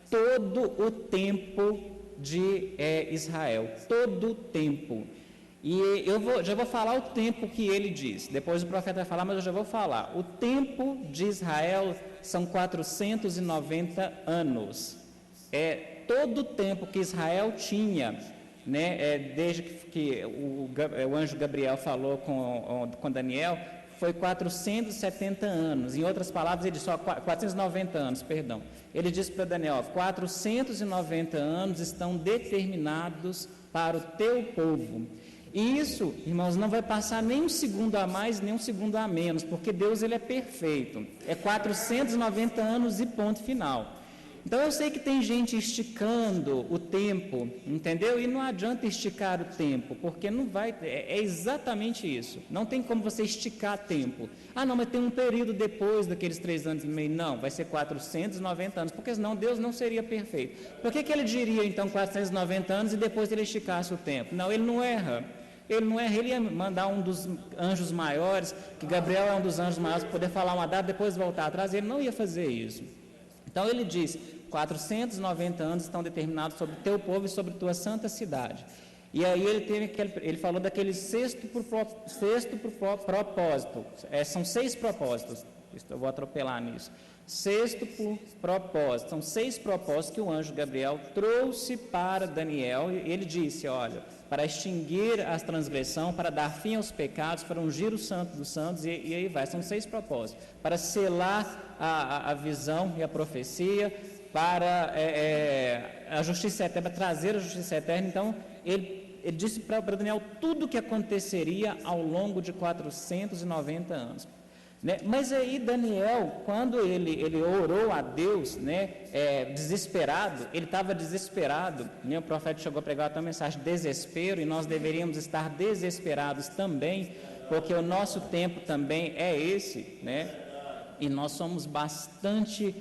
todo o tempo de Israel, todo o tempo. E já vou falar o tempo que ele diz, depois o profeta vai falar, mas eu já vou falar. O tempo de Israel são 490 anos. Todo o tempo que Israel tinha, né, desde que o anjo Gabriel falou com Daniel, foi 470 anos. Em outras palavras, ele disse, 490 anos, perdão. Ele disse para Daniel, 490 anos estão determinados para o teu povo. E isso, irmãos, não vai passar nem um segundo a mais, nem um segundo a menos, porque Deus, ele é perfeito. É 490 anos e ponto final. Então, eu sei que tem gente esticando o tempo, entendeu? E não adianta esticar o tempo, porque não vai... É exatamente isso. Não tem como você esticar tempo. Ah, não, mas tem um período depois daqueles 3 anos e meio. Não, vai ser 490 anos, porque senão Deus não seria perfeito. Por que ele diria, então, 490 anos e depois ele esticasse o tempo? Não, ele não erra. Ele ia mandar um dos anjos maiores, que Gabriel é um dos anjos maiores, para poder falar uma data, depois voltar atrás. Ele não ia fazer isso. Então, ele diz, 490 anos estão determinados sobre o teu povo e sobre tua santa cidade. E aí ele falou daquele sexto propósito. São 6 propósitos. Eu vou atropelar nisso. Sexto propósito. São 6 propósitos que o anjo Gabriel trouxe para Daniel. E ele disse, olha, para extinguir a transgressão, para dar fim aos pecados, para ungir o santo dos santos, e aí vai. São 6 propósitos. Para selar a visão e a profecia, para a justiça eterna, para trazer a justiça eterna. Então, ele disse para Daniel tudo o que aconteceria ao longo de 490 anos. Né? Mas aí Daniel, quando ele orou a Deus, né, desesperado, ele estava desesperado, né? O profeta chegou a pregar até uma mensagem de desespero, e nós deveríamos estar desesperados também, porque o nosso tempo também é esse, né? E nós somos bastante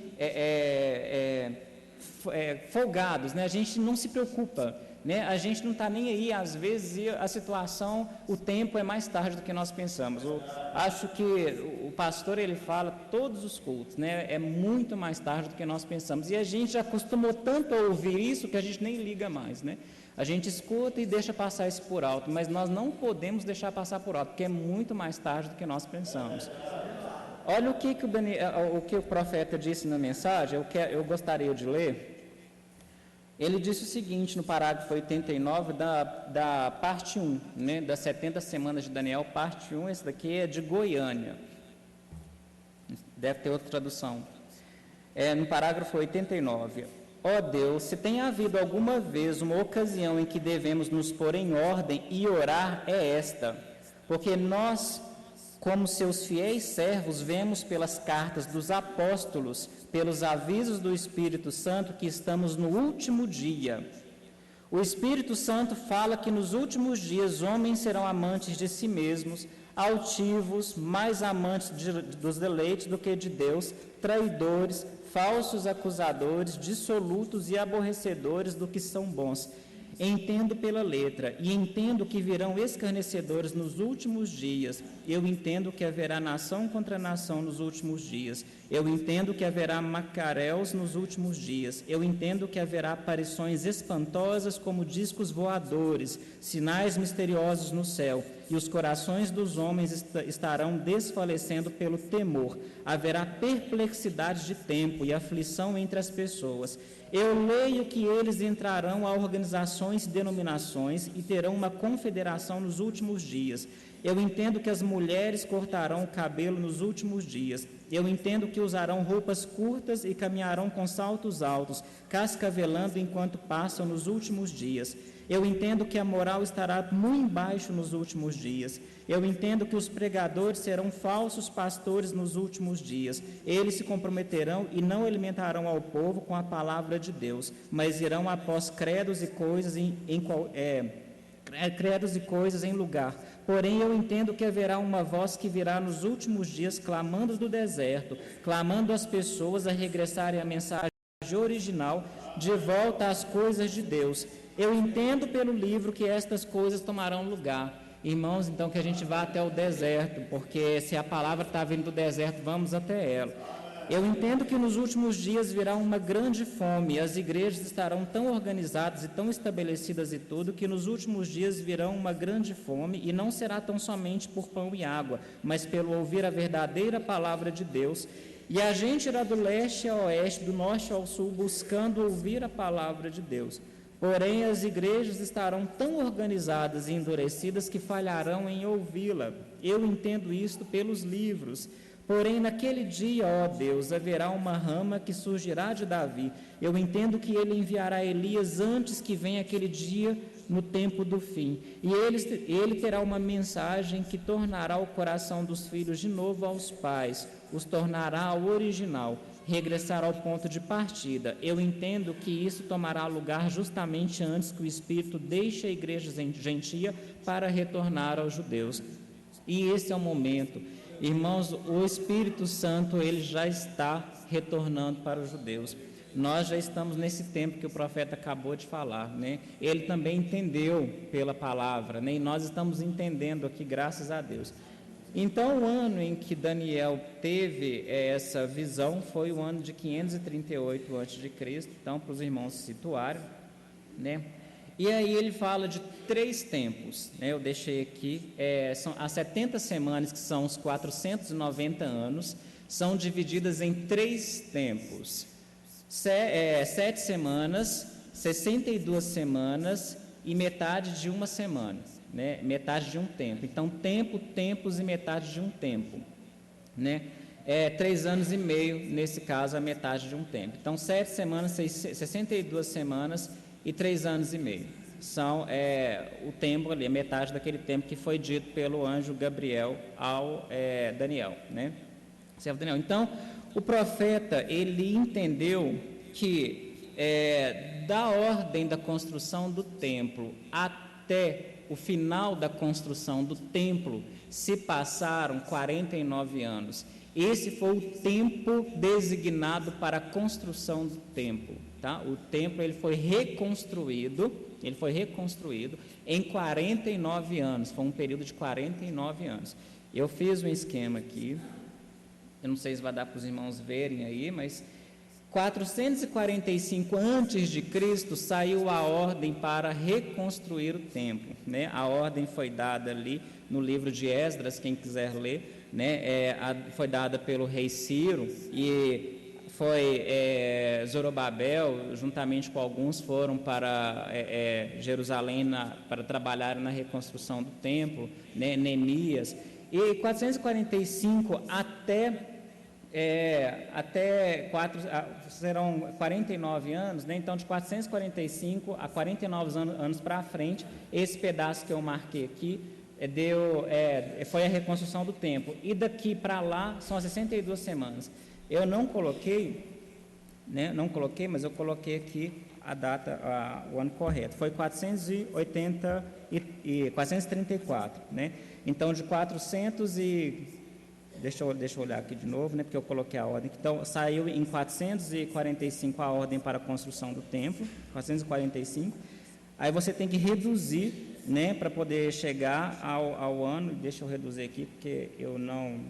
folgados, né? A gente não se preocupa, né? A gente não está nem aí, às vezes a situação, o tempo é mais tarde do que nós pensamos. Eu acho que o pastor, ele fala todos os cultos, né? É muito mais tarde do que nós pensamos, e a gente já acostumou tanto a ouvir isso que a gente nem liga mais, né? A gente escuta e deixa passar isso por alto, mas nós não podemos deixar passar por alto, porque é muito mais tarde do que nós pensamos. Olha o que o profeta disse na mensagem, eu gostaria de ler. Ele disse o seguinte, no parágrafo 89 da parte 1, né, das 70 semanas de Daniel, parte 1, esse daqui é de Goiânia. Deve ter outra tradução. No parágrafo 89. Ó Deus, se tem havido alguma vez uma ocasião em que devemos nos pôr em ordem e orar, é esta, porque nós, como seus fiéis servos, vemos pelas cartas dos apóstolos, pelos avisos do Espírito Santo, que estamos no último dia. O Espírito Santo fala que nos últimos dias homens serão amantes de si mesmos, altivos, mais amantes dos deleites do que de Deus, traidores, falsos acusadores, dissolutos e aborrecedores do que são bons. Entendo pela letra, e entendo que virão escarnecedores nos últimos dias. Eu entendo que haverá nação contra nação nos últimos dias. Eu entendo que haverá macaréus nos últimos dias. Eu entendo que haverá aparições espantosas como discos voadores, sinais misteriosos no céu, e os corações dos homens estarão desfalecendo pelo temor. Haverá perplexidade de tempo e aflição entre as pessoas. Eu leio que eles entrarão a organizações e denominações e terão uma confederação nos últimos dias. Eu entendo que as mulheres cortarão o cabelo nos últimos dias. Eu entendo que usarão roupas curtas e caminharão com saltos altos, cascavelando enquanto passam nos últimos dias. Eu entendo que a moral estará muito embaixo nos últimos dias. Eu entendo que os pregadores serão falsos pastores nos últimos dias. Eles se comprometerão e não alimentarão ao povo com a palavra de Deus, mas irão após credos e coisas credos e coisas em lugar. Porém, eu entendo que haverá uma voz que virá nos últimos dias, clamando do deserto, clamando as pessoas a regressarem à mensagem original, de volta às coisas de Deus. Eu entendo pelo livro que estas coisas tomarão lugar. Irmãos, então que a gente vá até o deserto, porque se a palavra está vindo do deserto, vamos até ela. Eu entendo que nos últimos dias virá uma grande fome, as igrejas estarão tão organizadas e tão estabelecidas e tudo, que nos últimos dias virão uma grande fome, e não será tão somente por pão e água, mas pelo ouvir a verdadeira palavra de Deus. E a gente irá do leste ao oeste, do norte ao sul, buscando ouvir a palavra de Deus. Porém, as igrejas estarão tão organizadas e endurecidas que falharão em ouvi-la. Eu entendo isto pelos livros. Porém, naquele dia, ó Deus, haverá uma rama que surgirá de Davi. Eu entendo que ele enviará Elias antes que venha aquele dia no tempo do fim. E ele terá uma mensagem que tornará o coração dos filhos de novo aos pais, os tornará ao original, regressar ao ponto de partida. Eu entendo que isso tomará lugar justamente antes que o Espírito deixe a igreja gentia para retornar aos judeus. E esse é o momento. Irmãos, o Espírito Santo, ele já está retornando para os judeus. Nós já estamos nesse tempo que o profeta acabou de falar, né? Ele também entendeu pela palavra, né? E nós estamos entendendo aqui, graças a Deus. Então, o ano em que Daniel teve essa visão foi o ano de 538 a.C., então, para os irmãos se situarem, né? E aí ele fala de 3 tempos, né? Eu deixei aqui, são as 70 semanas, que são os 490 anos, são divididas em 3 tempos, 7 semanas, 62 semanas e metade de uma semana, né? Metade de um tempo. Então, tempos e metade de um tempo, né? 3 anos e meio, nesse caso, a metade de um tempo. Então, 7 semanas, 62 semanas e 3 anos e meio. São o tempo ali, a metade daquele tempo que foi dito pelo anjo Gabriel ao Daniel, né? Servo Daniel. Então, o profeta, ele entendeu que da ordem da construção do templo até o final da construção do templo se passaram 49 anos. Esse foi o tempo designado para a construção do templo, tá? O templo ele foi reconstruído em 49 anos, foi um período de 49 anos. Eu fiz um esquema aqui, eu não sei se vai dar para os irmãos verem aí, mas 445 a.C. saiu a ordem para reconstruir o templo, né? A ordem foi dada ali no livro de Esdras, quem quiser ler, né? Foi dada pelo rei Ciro, e foi Zorobabel, juntamente com alguns, foram para Jerusalém para trabalhar na reconstrução do templo, né? Neemias. E 445 serão 49 anos, né? Então de 445 a 49 anos para frente, esse pedaço que eu marquei aqui foi a reconstrução do templo, e daqui para lá são as 62 semanas. Eu não coloquei, né? Mas eu coloquei aqui a data, o ano correto, foi 434, né? Então de 400 e... Deixa eu olhar aqui de novo, né, porque eu coloquei a ordem. Então, saiu em 445 a ordem para a construção do templo, 445. Aí você tem que reduzir, né, para poder chegar ao ano. Deixa eu reduzir aqui, porque eu não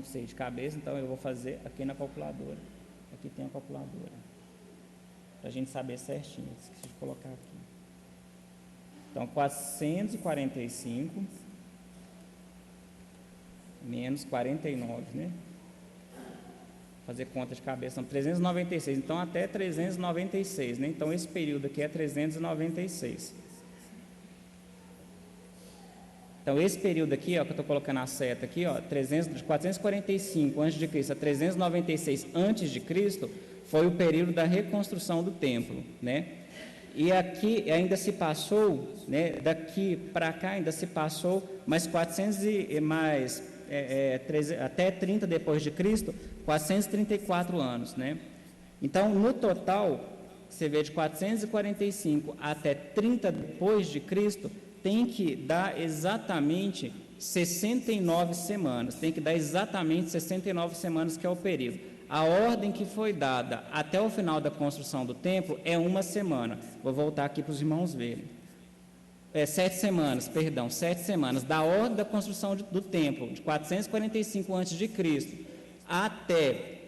sei de cabeça, então eu vou fazer aqui na calculadora. Aqui tem a calculadora, para a gente saber certinho. Esqueci de colocar aqui. Então, 445... menos 49, né? Fazer conta de cabeça, são 396, então até 396, né? Então esse período aqui é 396. Então, esse período aqui, ó, que eu estou colocando a seta aqui, ó, de 445 a.C. a 396 a.C., foi o período da reconstrução do templo, né? E aqui ainda se passou, né, daqui para cá ainda se passou mais 400 e mais até 30 depois de Cristo, 434 anos, né? Então, no total, você vê de 445 até 30 depois de Cristo, tem que dar exatamente 69 semanas, tem que dar exatamente 69 semanas, que é o período. A ordem que foi dada até o final da construção do templo é uma semana. Vou voltar aqui para os irmãos verem. 7 semanas, perdão, 7 semanas, da ordem da construção do templo, de 445 a.C. até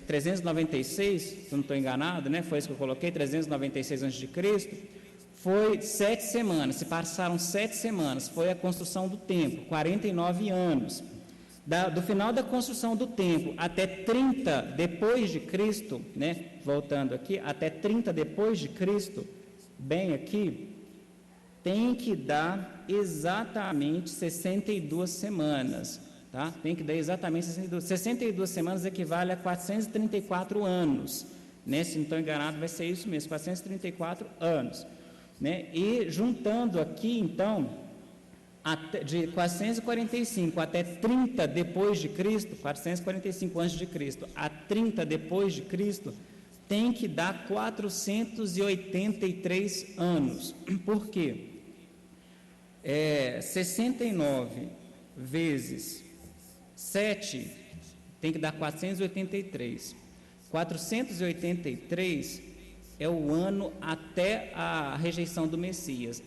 396, se eu não estou enganado, né? Foi isso que eu coloquei, 396 a.C., foi 7 semanas, se passaram 7 semanas, foi a construção do templo, 49 anos. Do final da construção do templo até 30 depois de Cristo, né? Voltando aqui, até 30 depois de Cristo, bem aqui, tem que dar exatamente 62 semanas, tá? Tem que dar exatamente 62 semanas equivale a 434 anos, né? Se não estou enganado, vai ser isso mesmo, 434 anos, né? E juntando aqui, então, de 445 até 30 depois de Cristo, 445 antes de Cristo a 30 depois de Cristo, tem que dar 483 anos. Por quê? 69 vezes 7 tem que dar 483. 483 é o ano até a rejeição do Messias,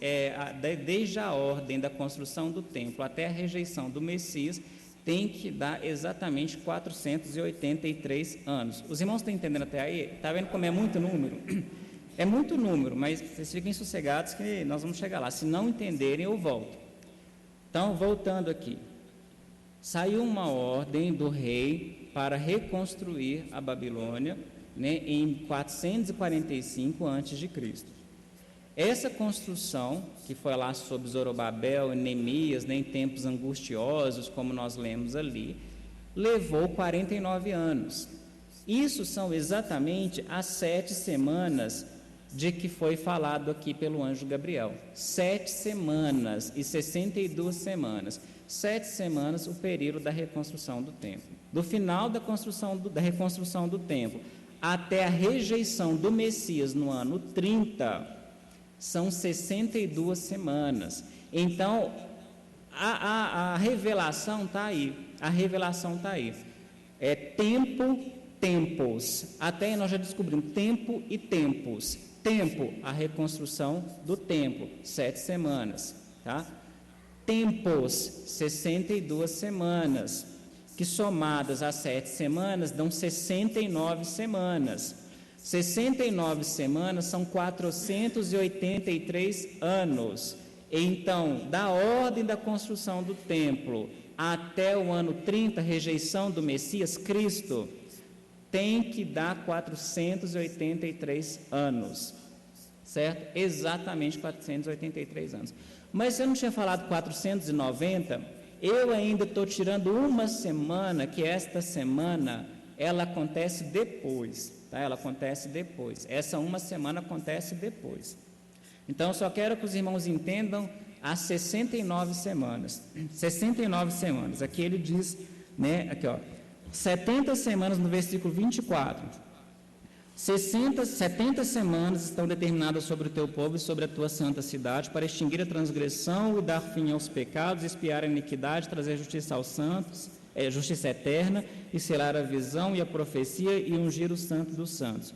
desde a ordem da construção do templo até a rejeição do Messias, tem que dar exatamente 483 anos. Os irmãos estão entendendo até aí? Está vendo como é muito número? É muito número, mas vocês fiquem sossegados que nós vamos chegar lá. Se não entenderem, eu volto. Então, voltando aqui. Saiu uma ordem do rei para reconstruir a Babilônia, né, em 445 a.C. Essa construção, que foi lá sob Zorobabel e Neemias, né, em tempos angustiosos, como nós lemos ali, levou 49 anos. Isso são exatamente as 7 semanas de que foi falado aqui pelo anjo Gabriel. 7 semanas e 62 semanas. 7 semanas, o período da reconstrução do templo. Do final da reconstrução do templo até a rejeição do Messias no ano 30, são 62 semanas. Então, a revelação está aí. A revelação está aí. É tempo, tempos. Até nós já descobrimos tempo e tempos. Tempo, a reconstrução do templo, 7 semanas. Tá? Tempos, 62 semanas. Que somadas às 7 semanas dão 69 semanas. 69 semanas são 483 anos. Então, da ordem da construção do templo até o ano 30, rejeição do Messias Cristo, tem que dar 483 anos. Certo? Exatamente 483 anos. Mas eu não tinha falado 490... Eu ainda estou tirando uma semana, que esta semana, ela acontece depois, tá? Ela acontece depois. Essa uma semana acontece depois. Então, eu só quero que os irmãos entendam as 69 semanas. 69 semanas. Aqui ele diz, né? Aqui, ó. 70 semanas no versículo 24. 70 semanas estão determinadas sobre o teu povo e sobre a tua santa cidade, para extinguir a transgressão e dar fim aos pecados, expiar a iniquidade, trazer justiça aos santos, justiça eterna, e selar a visão e a profecia e ungir o santo dos santos.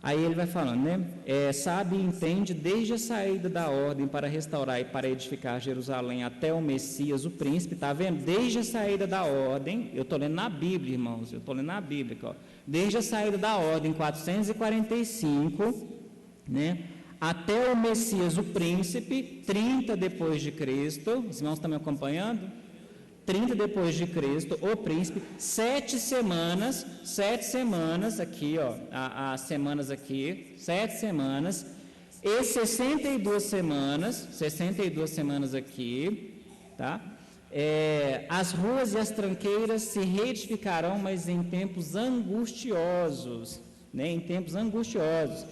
Aí ele vai falando, né? Sabe e entende desde a saída da ordem para restaurar e para edificar Jerusalém até o Messias, o príncipe, está vendo? Desde a saída da ordem, eu estou lendo na Bíblia, irmãos, eu estou lendo na Bíblia, ó. Desde a saída da ordem, 445, né? Até o Messias, o príncipe, 30 depois de Cristo, os irmãos estão me acompanhando? 30 depois de Cristo, o príncipe, 7 semanas, aqui, ó, as semanas aqui, 7 semanas, E 62 semanas aqui, tá? As ruas e as tranqueiras se reedificarão, mas em tempos angustiosos, né? Em tempos angustiosos.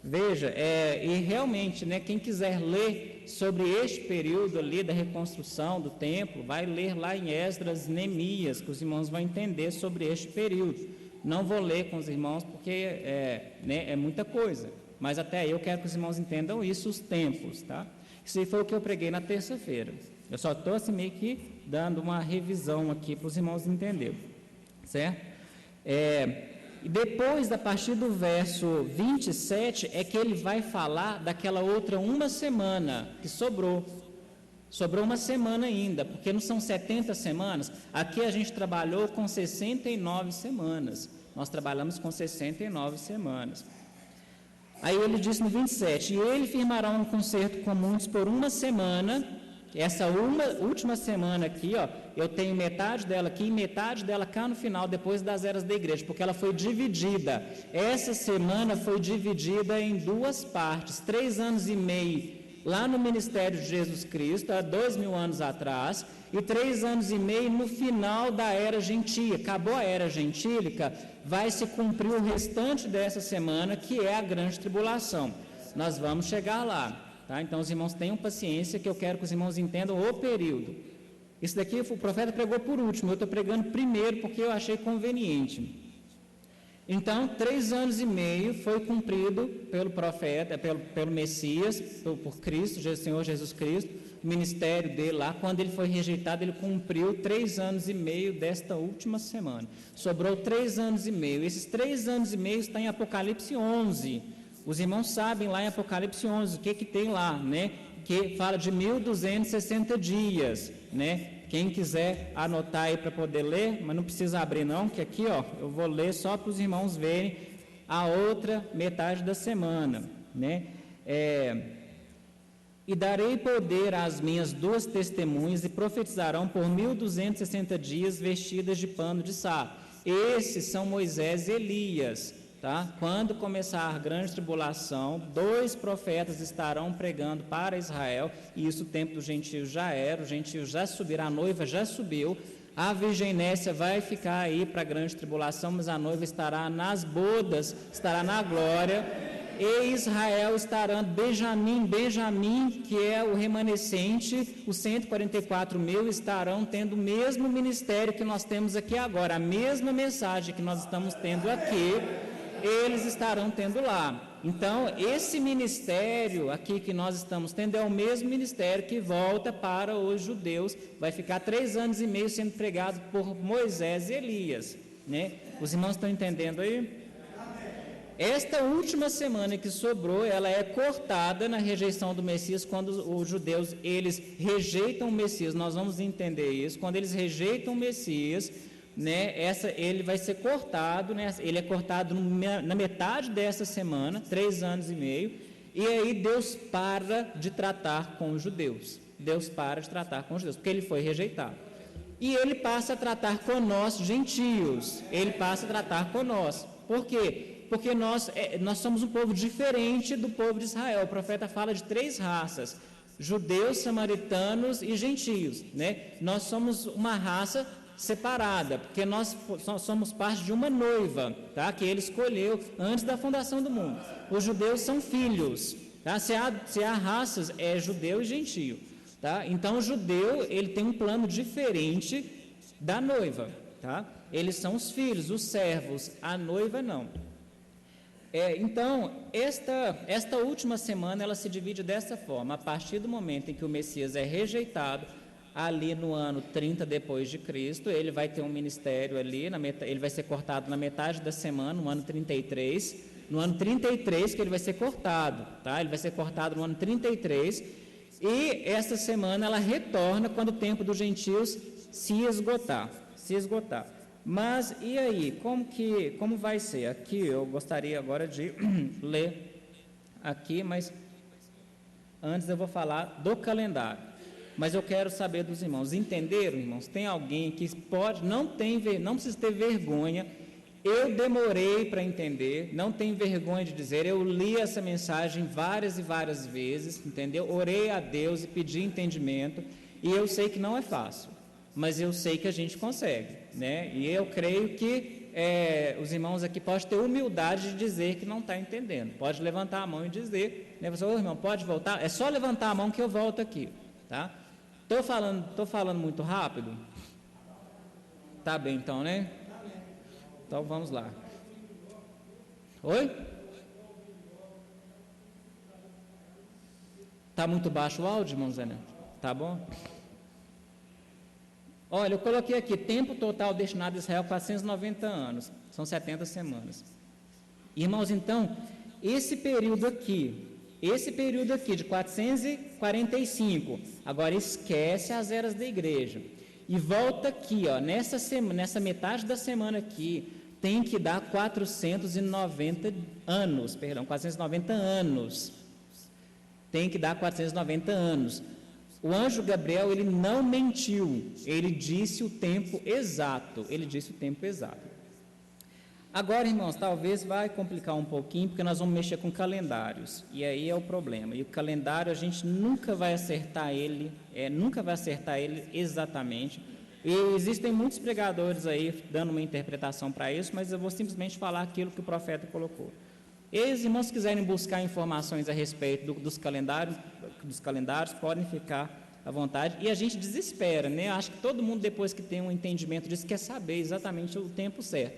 Veja, e realmente, né, quem quiser ler sobre este período ali da reconstrução do templo, vai ler lá em Esdras, Neemias, que os irmãos vão entender sobre este período. Não vou ler com os irmãos porque é muita coisa, mas até aí eu quero que os irmãos entendam isso, os tempos, tá? Isso aí foi o que eu preguei na terça-feira. Eu só estou assim meio que dando uma revisão aqui para os irmãos entenderem, certo? E depois, a partir do verso 27, é que ele vai falar daquela outra uma semana que sobrou. Sobrou uma semana ainda, porque não são 70 semanas. Aqui a gente trabalhou com 69 semanas. Nós trabalhamos com 69 semanas. Aí ele diz no 27, e ele firmará um concerto com muitos por uma semana. Essa última semana aqui, ó, eu tenho metade dela aqui e metade dela cá no final, depois das eras da igreja, porque ela foi dividida. Essa semana foi dividida em duas partes, 3 anos e meio lá no ministério de Jesus Cristo, há 2000 anos atrás, e 3 anos e meio no final da era gentílica. Acabou a era gentílica, vai se cumprir o restante dessa semana, que é a grande tribulação. Nós vamos chegar lá. Tá? Então, os irmãos tenham paciência, que eu quero que os irmãos entendam o período. Isso daqui o profeta pregou por último, eu estou pregando primeiro porque eu achei conveniente. Então, 3 anos e meio foi cumprido pelo profeta, pelo Messias, por Cristo, Senhor Jesus Cristo, o ministério dele lá. Quando ele foi rejeitado, ele cumpriu 3 anos e meio desta última semana. Sobrou 3 anos e meio. Esses 3 anos e meio estão em Apocalipse 11. Os irmãos sabem lá em Apocalipse 11 o que tem lá, né? Que fala de 1260 dias, né? Quem quiser anotar aí para poder ler, mas não precisa abrir não, que aqui, ó, eu vou ler só para os irmãos verem a outra metade da semana, né? E darei poder às minhas 2 testemunhas e profetizarão por 1260 dias vestidas de pano de saco. Esses são Moisés e Elias. Tá? Quando começar a grande tribulação, 2 profetas estarão pregando para Israel, e isso o tempo do gentio já era, o gentio já subirá, a noiva já subiu, a virgem Nécia vai ficar aí para a grande tribulação, mas a noiva estará nas bodas, estará na glória, e Israel estará, Benjamim, que é o remanescente, os 144.000 estarão tendo o mesmo ministério que nós temos aqui agora, a mesma mensagem que nós estamos tendo aqui, eles estarão tendo lá. Então, esse ministério aqui que nós estamos tendo é o mesmo ministério que volta para os judeus, vai ficar 3 anos e meio sendo pregado por Moisés e Elias, né? Os irmãos estão entendendo aí? Esta última semana que sobrou, ela é cortada na rejeição do Messias, quando os judeus, eles rejeitam o Messias, nós vamos entender isso, quando eles rejeitam o Messias, né, ele vai ser cortado, né, ele é cortado na metade dessa semana, 3 anos e meio, e aí Deus para de tratar com os judeus, porque ele foi rejeitado, e ele passa a tratar com nós, gentios, por quê? Porque nós somos um povo diferente do povo de Israel. O profeta fala de 3 raças, judeus, samaritanos e gentios, né? Nós somos uma raça separada, porque nós somos parte de uma noiva, tá? Que ele escolheu antes da fundação do mundo. Os judeus são filhos, tá? Se há raças, é judeu e gentio, tá? Então o judeu, ele tem um plano diferente da noiva, tá? Eles são os filhos, os servos, a noiva não. Então, esta última semana, ela se divide dessa forma, a partir do momento em que o Messias é rejeitado, ali no ano 30 depois de Cristo, ele vai ter um ministério ali, ele vai ser cortado na metade da semana, no ano 33, que ele vai ser cortado, tá? Ele vai ser cortado no ano 33, e essa semana ela retorna quando o tempo dos gentios se esgotar. Mas, e aí, como vai ser? Aqui, eu gostaria agora de ler aqui, mas antes eu vou falar do calendário. Mas eu quero saber dos irmãos, entenderam, irmãos? Tem alguém que não precisa ter vergonha Eu demorei para entender, não tenho vergonha de dizer, eu li essa mensagem várias e várias vezes, entendeu? Orei a Deus e pedi entendimento, e eu sei que não é fácil, mas eu sei que a gente consegue, né? E eu creio que os irmãos aqui podem ter humildade de dizer que não está entendendo, pode levantar a mão e dizer, né? Você, ô irmão, pode voltar? É só levantar a mão que eu volto aqui, tá? Tô falando muito rápido? Tá bem então, né? Então vamos lá. Oi? Tá muito baixo o áudio, irmão Zé Neto? Tá bom? Olha, eu coloquei aqui, tempo total destinado a Israel, 490 anos, são 70 semanas. Irmãos, então, esse período aqui de 445, agora esquece as eras da igreja, e volta aqui, ó, nessa metade da semana aqui, tem que dar 490 anos, tem que dar 490 anos. O anjo Gabriel, ele não mentiu, ele disse o tempo exato, Agora, irmãos, talvez vai complicar um pouquinho, porque nós vamos mexer com calendários, e aí é o problema, e o calendário a gente nunca vai acertar ele exatamente, e existem muitos pregadores aí dando uma interpretação para isso, mas eu vou simplesmente falar aquilo que o profeta colocou. E os irmãos quiserem buscar informações a respeito dos calendários, podem ficar à vontade, e a gente desespera, né? Acho que todo mundo, depois que tem um entendimento disso, quer saber exatamente o tempo certo.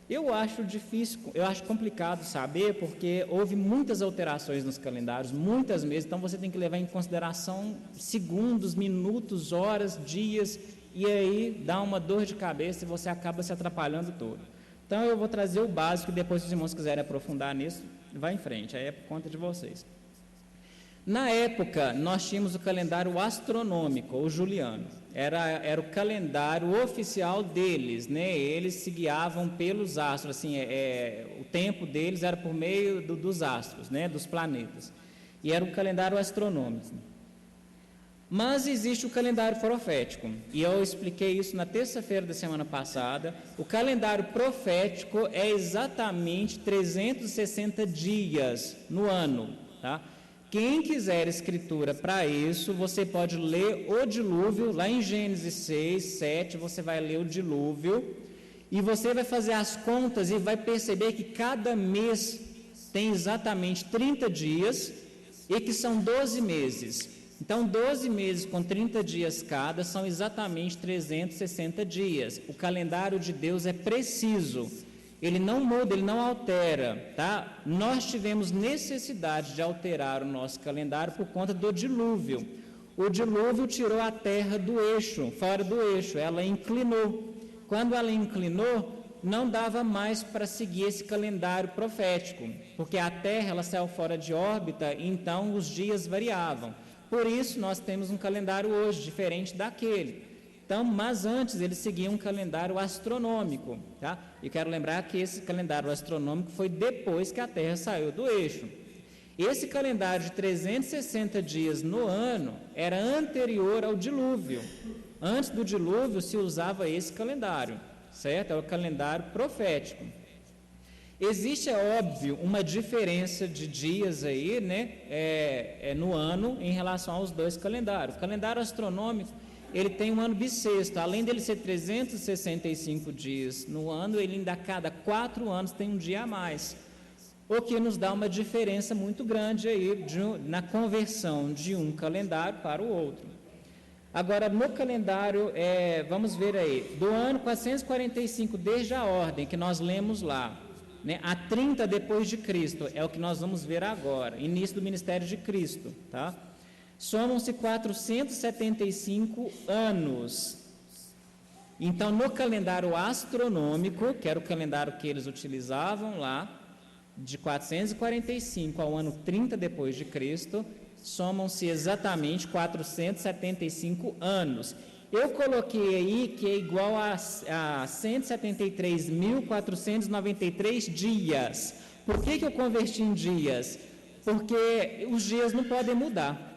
Eu acho difícil, eu acho complicado saber, porque houve muitas alterações nos calendários, muitas vezes, então você tem que levar em consideração segundos, minutos, horas, dias, e aí dá uma dor de cabeça e você acaba se atrapalhando todo. Então eu vou trazer o básico, e depois se os irmãos quiserem aprofundar nisso, vai em frente, aí é por conta de vocês. Na época, nós tínhamos o calendário astronômico, ou juliano, era o calendário oficial deles, né? Eles se guiavam pelos astros, assim, o tempo deles era por meio dos astros, né? Dos planetas, e era o calendário astronômico. Mas existe o calendário profético, e eu expliquei isso na terça-feira da semana passada. O calendário profético é exatamente 360 dias no ano, tá? Quem quiser escritura para isso, você pode ler o dilúvio, lá em Gênesis 6, 7, você vai ler o dilúvio, e você vai fazer as contas e vai perceber que cada mês tem exatamente 30 dias, e que são 12 meses. Então, 12 meses com 30 dias cada são exatamente 360 dias. O calendário de Deus é preciso, ele não muda, ele não altera, tá? Nós tivemos necessidade de alterar o nosso calendário por conta do dilúvio. O dilúvio tirou a terra do eixo, fora do eixo, ela inclinou. Quando ela inclinou, não dava mais para seguir esse calendário profético, porque a terra ela saiu fora de órbita, então os dias variavam. Por isso, nós temos um calendário hoje, diferente daquele. Então, mas antes, eles seguiam um calendário astronômico, tá? E quero lembrar que esse calendário astronômico foi depois que a Terra saiu do eixo. Esse calendário de 360 dias no ano era anterior ao dilúvio. Antes do dilúvio, se usava esse calendário, certo? É o calendário profético. Existe, é óbvio, uma diferença de dias aí, né, no ano em relação aos dois calendários. O calendário astronômico, ele tem um ano bissexto, além dele ser 365 dias no ano, ele ainda a cada 4 anos tem um dia a mais, o que nos dá uma diferença muito grande aí na conversão de um calendário para o outro. Agora, no calendário, vamos ver aí, do ano 445, desde a ordem que nós lemos lá, né, a 30 depois de Cristo, é o que nós vamos ver agora, início do ministério de Cristo, tá? Somam-se 475 anos. Então, no calendário astronômico, que era o calendário que eles utilizavam lá, de 445 ao ano 30 depois de Cristo, somam-se exatamente 475 anos. Eu coloquei aí que é igual a 173.493 dias. Por que eu converti em dias? Porque os dias não podem mudar.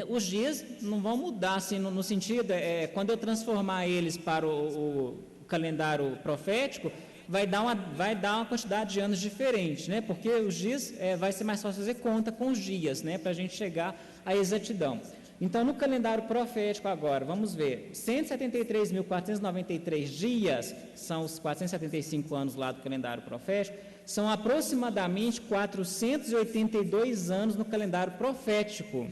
Os dias não vão mudar, assim, no sentido, quando eu transformar eles para o calendário profético, vai dar uma quantidade de anos diferente, né? Porque os dias vai ser mais fácil fazer conta com os dias, né? Para a gente chegar à exatidão. Então, no calendário profético agora, vamos ver, 173.493 dias, são os 475 anos lá do calendário profético, são aproximadamente 482 anos no calendário profético.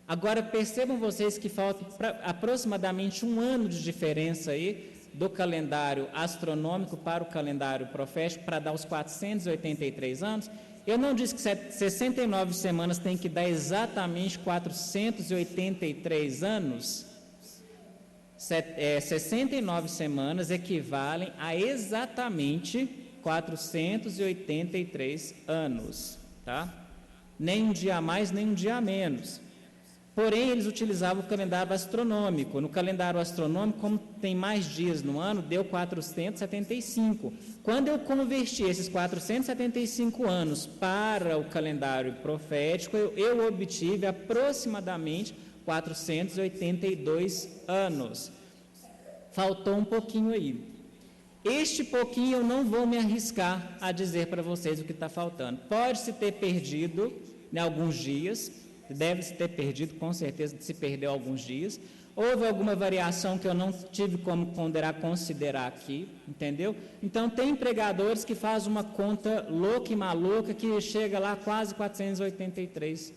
Agora, percebam vocês que falta aproximadamente um ano de diferença aí do calendário astronômico para o calendário profético, para dar os 483 anos. Eu não disse que 69 semanas tem que dar exatamente 483 anos. 69 semanas equivalem a exatamente 483 anos, tá? Nem um dia a mais, nem um dia a menos. Porém, eles utilizavam o calendário astronômico. No calendário astronômico, como tem mais dias no ano, deu 475. Quando eu converti esses 475 anos para o calendário profético, eu obtive aproximadamente 482 anos. Faltou um pouquinho aí. Este pouquinho eu não vou me arriscar a dizer para vocês o que está faltando. Pode-se ter perdido em alguns dias, deve-se ter perdido, com certeza se perdeu alguns dias. Houve alguma variação que eu não tive como considerar aqui, entendeu? Então, tem empregadores que fazem uma conta louca e maluca que chega lá a quase 483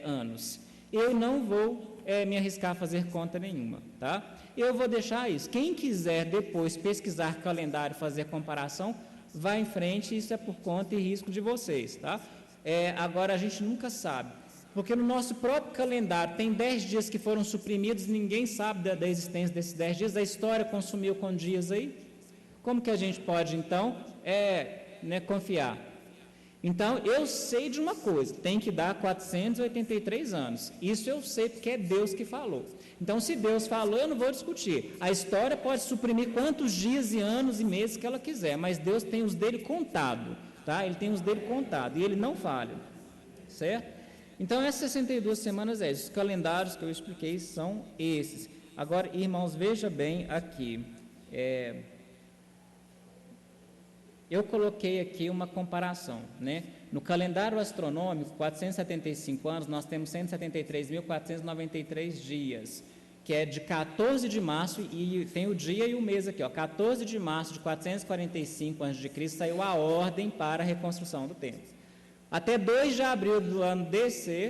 anos. Eu não vou me arriscar a fazer conta nenhuma, tá? Eu vou deixar isso. Quem quiser depois pesquisar calendário, fazer comparação, vá em frente, isso é por conta e risco de vocês, tá? Agora, a gente nunca sabe. Porque no nosso próprio calendário tem 10 dias que foram suprimidos, ninguém sabe da existência desses 10 dias, a história consumiu com dias aí. Como que a gente pode, então, confiar? Então, eu sei de uma coisa, tem que dar 483 anos. Isso eu sei porque é Deus que falou. Então, se Deus falou, eu não vou discutir. A história pode suprimir quantos dias e anos e meses que ela quiser, mas Deus tem os dele contado, tá? Ele tem os dele contado e ele não falha, certo? Então, essas 62 semanas os calendários que eu expliquei são esses. Agora, irmãos, veja bem aqui. Eu coloquei aqui uma comparação, né? No calendário astronômico, 475 anos, nós temos 173.493 dias, que é de 14 de março, e tem o dia e o mês aqui, ó, 14 de março de 445 a.C., saiu a ordem para a reconstrução do templo. Até 2 de abril do ano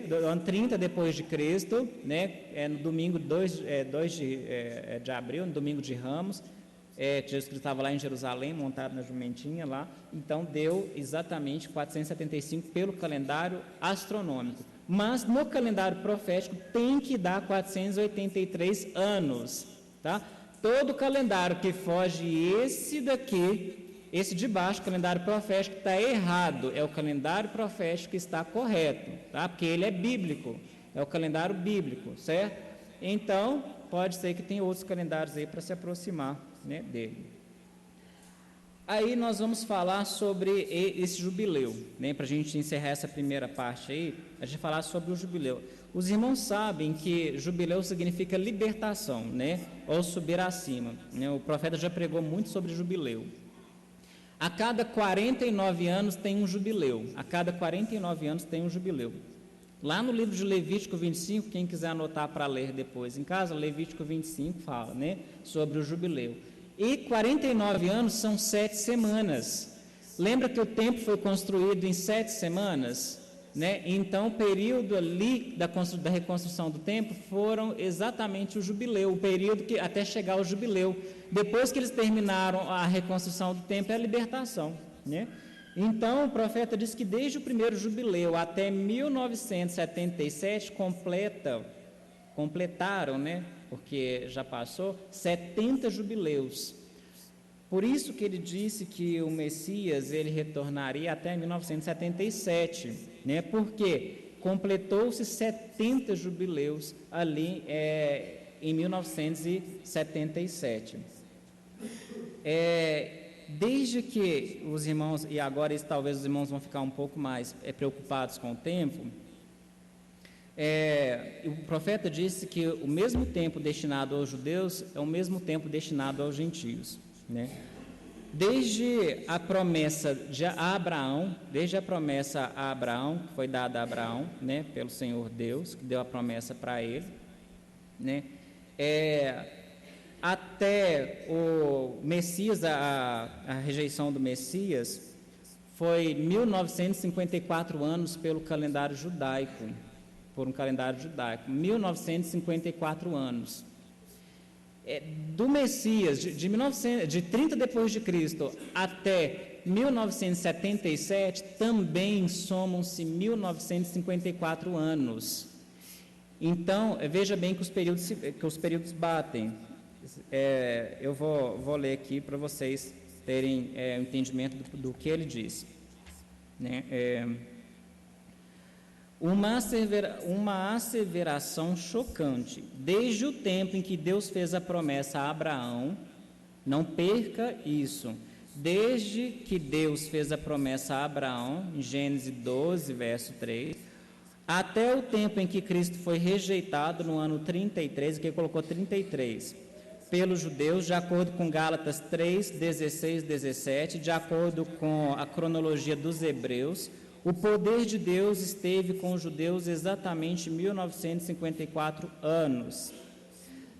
do ano 30 depois de Cristo, né, no domingo 2 de abril, no domingo de Ramos, Jesus Cristo estava lá em Jerusalém, montado na jumentinha lá, então deu exatamente 475 pelo calendário astronômico. Mas no calendário profético tem que dar 483 anos, tá? Todo calendário que foge esse daqui, esse de baixo, o calendário profético, está errado. É o calendário profético que está correto, tá? Porque ele é bíblico, é o calendário bíblico, certo? Então, pode ser que tenha outros calendários aí para se aproximar, né, dele. Aí nós vamos falar sobre esse jubileu, né? Para a gente encerrar essa primeira parte aí, a gente falar sobre o jubileu. Os irmãos sabem que jubileu significa libertação, né? Ou subir acima, né? O profeta já pregou muito sobre jubileu. A cada 49 anos tem um jubileu. A cada 49 anos tem um jubileu. Lá no livro de Levítico 25, quem quiser anotar para ler depois em casa, Levítico 25 fala, né, sobre o jubileu. E 49 anos são 7 semanas. Lembra que o templo foi construído em 7 semanas? Né? Então, o período ali da reconstrução do templo foram exatamente o jubileu, o período que até chegar ao jubileu. Depois que eles terminaram a reconstrução do templo, é a libertação, né? Então, o profeta diz que desde o primeiro jubileu até 1977 completaram, né? Porque já passou 70 jubileus. Por isso que ele disse que o Messias ele retornaria até 1977, né? Porque completou-se 70 jubileus ali em 1977. Desde que os irmãos, e agora talvez os irmãos vão ficar um pouco mais preocupados com o tempo, o profeta disse que o mesmo tempo destinado aos judeus é o mesmo tempo destinado aos gentios, né? Desde a promessa a Abraão, que foi dada a Abraão, né, pelo Senhor Deus, que deu a promessa para ele, né, até o Messias, a rejeição do Messias, foi 1954 anos pelo calendário judaico, 1954 anos. Do Messias, de 30 depois de Cristo até 1977, também somam-se 1954 anos. Então, veja bem que os períodos batem. Eu vou ler aqui para vocês terem um entendimento do que ele diz. Né? Uma asseveração chocante. Desde o tempo em que Deus fez a promessa a Abraão, não perca isso, desde que Deus fez a promessa a Abraão, em Gênesis 12, verso 3, até o tempo em que Cristo foi rejeitado no ano 33, que ele colocou 33, pelos judeus, de acordo com Gálatas 3, 16, 17, de acordo com a cronologia dos hebreus, o poder de Deus esteve com os judeus exatamente 1954 anos.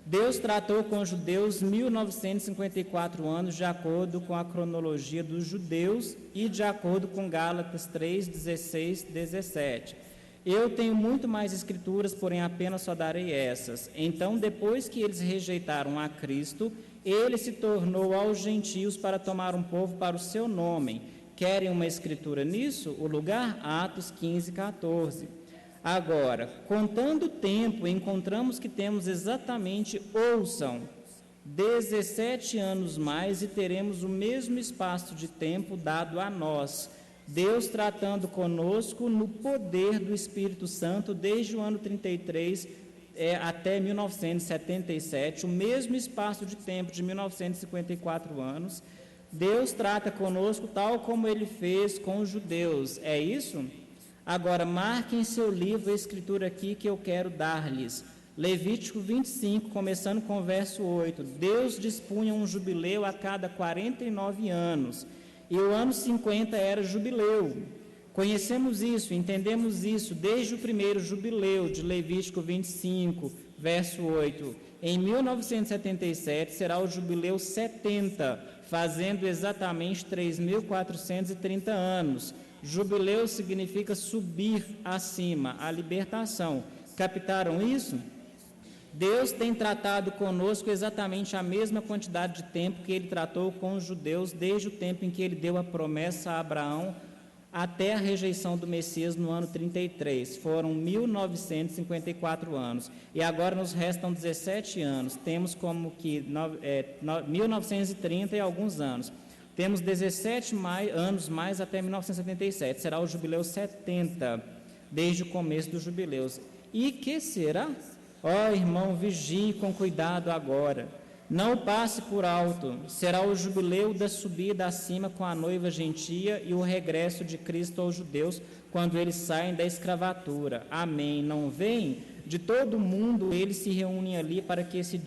Deus tratou com os judeus 1954 anos, de acordo com a cronologia dos judeus e de acordo com Gálatas 3, 16, 17. Eu tenho muito mais escrituras, porém apenas só darei essas. Então, depois que eles rejeitaram a Cristo, ele se tornou aos gentios para tomar um povo para o seu nome. Querem uma escritura nisso? O lugar? Atos 15, 14. Agora, contando o tempo, encontramos que temos exatamente, ouçam, 17 anos mais e teremos o mesmo espaço de tempo dado a nós. Deus tratando conosco no poder do Espírito Santo desde o ano 33 até 1977, o mesmo espaço de tempo de 1954 anos. Deus trata conosco tal como ele fez com os judeus. É isso? Agora, marquem em seu livro a escritura aqui que eu quero dar-lhes. Levítico 25, começando com o verso 8. Deus dispunha um jubileu a cada 49 anos, e o ano 50 era jubileu. Conhecemos isso, entendemos isso desde o primeiro jubileu de Levítico 25, verso 8. Em 1977 será o jubileu 70, fazendo exatamente 3.430 anos. Jubileu significa subir acima, a libertação. Captaram isso? Deus tem tratado conosco exatamente a mesma quantidade de tempo que ele tratou com os judeus, desde o tempo em que ele deu a promessa a Abraão, até a rejeição do Messias no ano 33. Foram 1954 anos. E agora nos restam 17 anos. Temos como que 1930 e alguns anos. Temos 17 anos mais até 1977. Será o jubileu 70, desde o começo dos jubileus. E que será? Ó irmão, vigie com cuidado agora. Não passe por alto, será o jubileu da subida acima com a noiva gentia e o regresso de Cristo aos judeus, quando eles saem da escravatura. Amém. Não vem? De todo mundo eles se reúnem ali para esse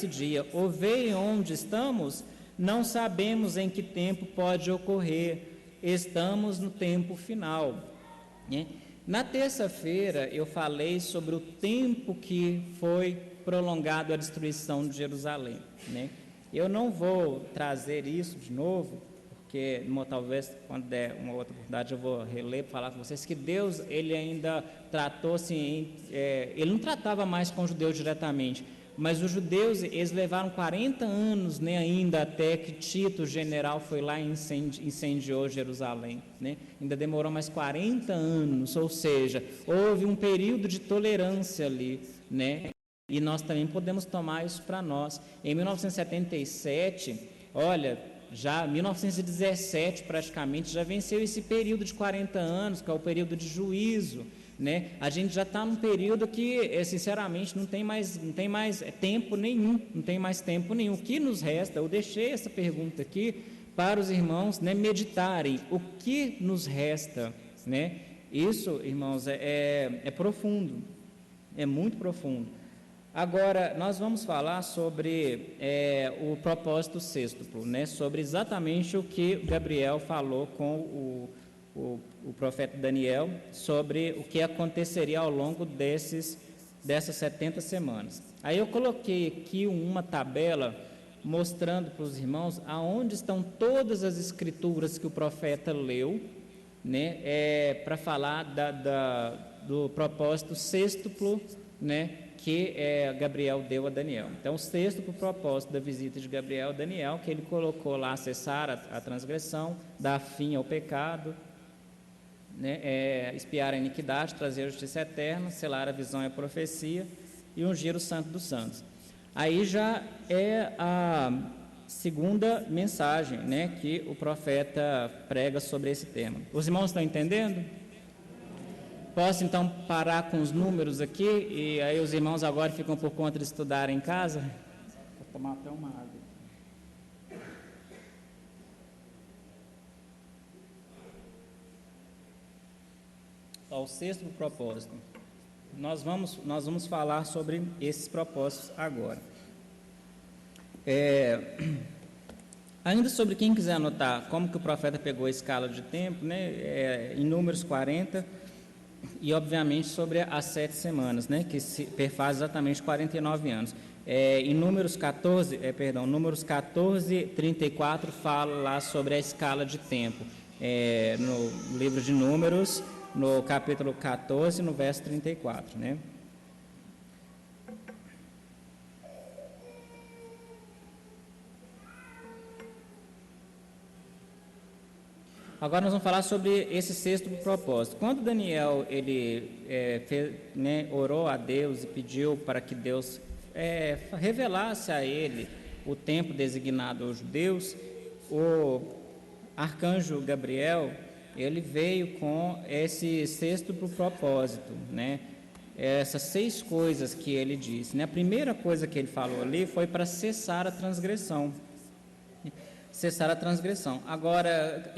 dia. Ou veem onde estamos? Não sabemos em que tempo pode ocorrer. Estamos no tempo final. Na terça-feira eu falei sobre o tempo que foi prolongado a destruição de Jerusalém, né? Eu não vou trazer isso de novo, porque talvez quando der uma outra oportunidade eu vou reler para falar com vocês que Deus, ele ainda tratou assim, ele não tratava mais com os judeus diretamente, mas os judeus, eles levaram 40 anos, né, ainda até que Tito, o general, foi lá e incendiou Jerusalém, né? Ainda demorou mais 40 anos, ou seja, houve um período de tolerância ali, né? E nós também podemos tomar isso para nós. Em 1977, olha, já 1917 praticamente, já venceu esse período de 40 anos, que é o período de juízo, né? A gente já está num período que, sinceramente, não tem mais tempo nenhum, O que nos resta? Eu deixei essa pergunta aqui para os irmãos, né, meditarem. O que nos resta, né? Isso, irmãos, é profundo, é muito profundo. Agora, nós vamos falar sobre o propósito sextuplo, né? Sobre exatamente o que Gabriel falou com o profeta Daniel, sobre o que aconteceria ao longo dessas 70 semanas. Aí eu coloquei aqui uma tabela mostrando para os irmãos aonde estão todas as escrituras que o profeta leu, né? Para falar do propósito sextuplo, né? Que Gabriel deu a Daniel. Então, o sexto propósito da visita de Gabriel a Daniel, que ele colocou lá, cessar a transgressão, dar fim ao pecado, né, espiar a iniquidade, trazer a justiça eterna, selar a visão e a profecia e ungir o santo dos santos. Aí já é a segunda mensagem, né, que o profeta prega sobre esse tema. Os irmãos estão entendendo? Posso então parar com os números aqui e aí os irmãos agora ficam por conta de estudar em casa? Vou tomar até uma água. O sexto propósito. Nós vamos falar sobre esses propósitos agora. Ainda sobre quem quiser anotar como que o profeta pegou a escala de tempo, né? Em Números 40. E, obviamente, sobre as 7 semanas, né, que se perfaz exatamente 49 anos. Em Números 14, 34 fala lá sobre a escala de tempo. No livro de Números, no capítulo 14, no verso 34, né? Agora nós vamos falar sobre esse sexto propósito. Quando Daniel orou a Deus e pediu para que Deus revelasse a ele o tempo designado aos judeus, o arcanjo Gabriel, ele veio com esse sexto propósito, né? Essas 6 coisas que ele disse, né? A primeira coisa que ele falou ali foi para cessar a transgressão. Cessar a transgressão. Agora,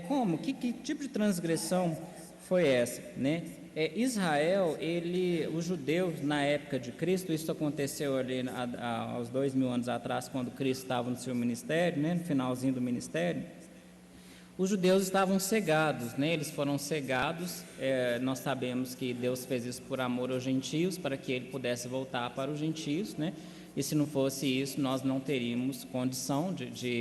como? Que tipo de transgressão foi essa, né? Israel, os judeus, na época de Cristo, isso aconteceu ali aos 2000 anos atrás, quando Cristo estava no seu ministério, né? No finalzinho do ministério, os judeus estavam cegados, né? Eles foram cegados. Nós sabemos que Deus fez isso por amor aos gentios, para que ele pudesse voltar para os gentios, né? E se não fosse isso, nós não teríamos condição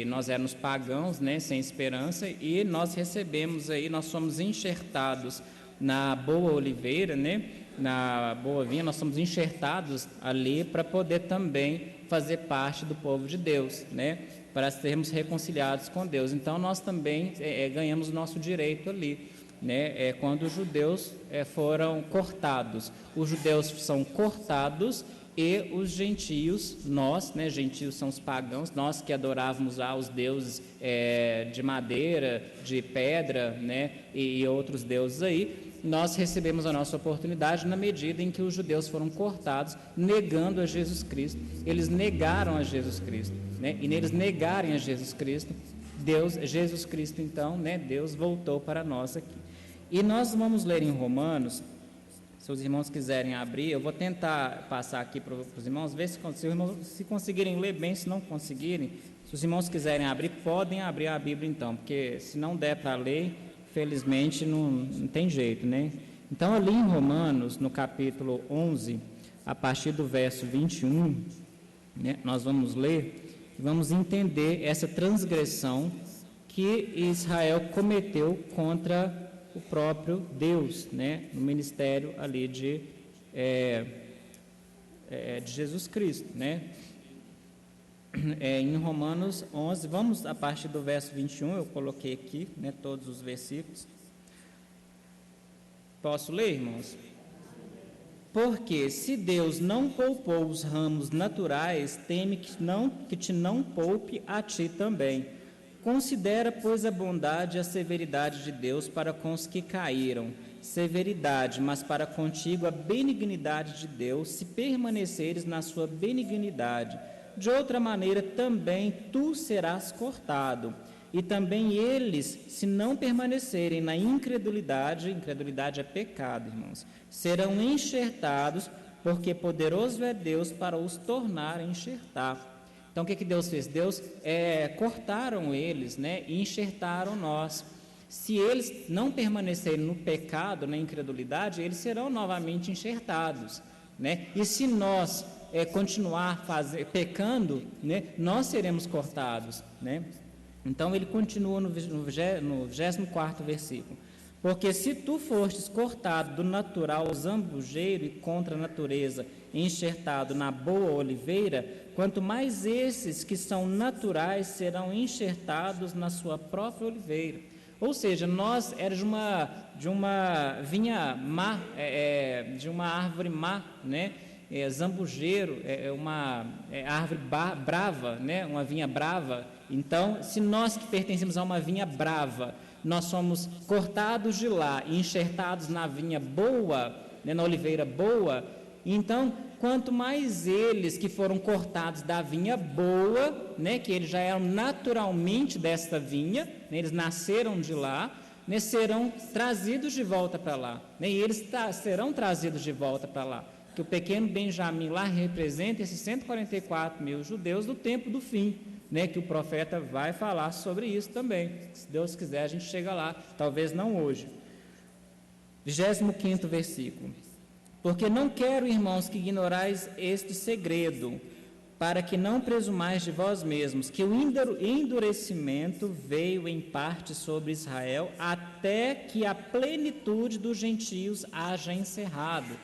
nós éramos pagãos, né, sem esperança, e nós recebemos aí, nós somos enxertados na boa oliveira, né, na boa vinha, nós somos enxertados ali para poder também fazer parte do povo de Deus, né, para sermos reconciliados com Deus. Então, nós também ganhamos o nosso direito ali, né, quando os judeus foram cortados. Os judeus são cortados e os gentios, nós, né, gentios são os pagãos, nós que adorávamos aos deuses de madeira, de pedra, né, e outros deuses aí, nós recebemos a nossa oportunidade na medida em que os judeus foram cortados, negando a Jesus Cristo. Eles negaram a Jesus Cristo, né, e neles negarem a Jesus Cristo, Jesus Cristo então, né, Deus voltou para nós aqui. E nós vamos ler em Romanos. Se os irmãos quiserem abrir, eu vou tentar passar aqui para os irmãos, ver se os irmãos se conseguirem ler bem, se não conseguirem, se os irmãos quiserem abrir, podem abrir a Bíblia então, porque se não der para ler, felizmente não tem jeito, né? Então, ali em Romanos, no capítulo 11, a partir do verso 21, né, nós vamos ler e vamos entender essa transgressão que Israel cometeu contra o próprio Deus, né, no ministério ali de Jesus Cristo, né? Em Romanos 11, vamos a partir do verso 21, eu coloquei aqui, né, todos os versículos. Posso ler, irmãos? Porque se Deus não poupou os ramos naturais, teme que te não poupe a ti também. Considera, pois, a bondade e a severidade de Deus para com os que caíram. Severidade, mas para contigo a benignidade de Deus, se permaneceres na sua benignidade. De outra maneira, também tu serás cortado. E também eles, se não permanecerem na incredulidade é pecado, irmãos, serão enxertados porque poderoso é Deus para os tornar a enxertar. Então, o que Deus fez? Deus cortaram eles, né, e enxertaram nós. Se eles não permanecerem no pecado, na incredulidade, eles serão novamente enxertados, né? E se nós continuar pecando, né, nós seremos cortados, né? Então, ele continua no 24º versículo. Porque se tu fostes cortado do natural zambujeiro e contra a natureza, enxertado na boa oliveira, quanto mais esses que são naturais serão enxertados na sua própria oliveira. Ou seja, nós éramos de uma vinha má, de uma árvore má, né? Zambujeiro, uma árvore brava, né? Uma vinha brava. Então, se nós que pertencemos a uma vinha brava, nós somos cortados de lá e enxertados na vinha boa, né, na oliveira boa, então, quanto mais eles que foram cortados da vinha boa, né, que eles já eram naturalmente desta vinha, né, eles nasceram de lá, né, serão trazidos de volta para lá, né, e eles serão trazidos de volta para lá, que o pequeno Benjamim lá representa esses 144 mil judeus do tempo do fim, né, que o profeta vai falar sobre isso também. Se Deus quiser, a gente chega lá, talvez não hoje. 25º versículo. Porque não quero, irmãos, que ignorais este segredo, para que não presumais de vós mesmos, que o endurecimento veio em parte sobre Israel, até que a plenitude dos gentios haja encerrado.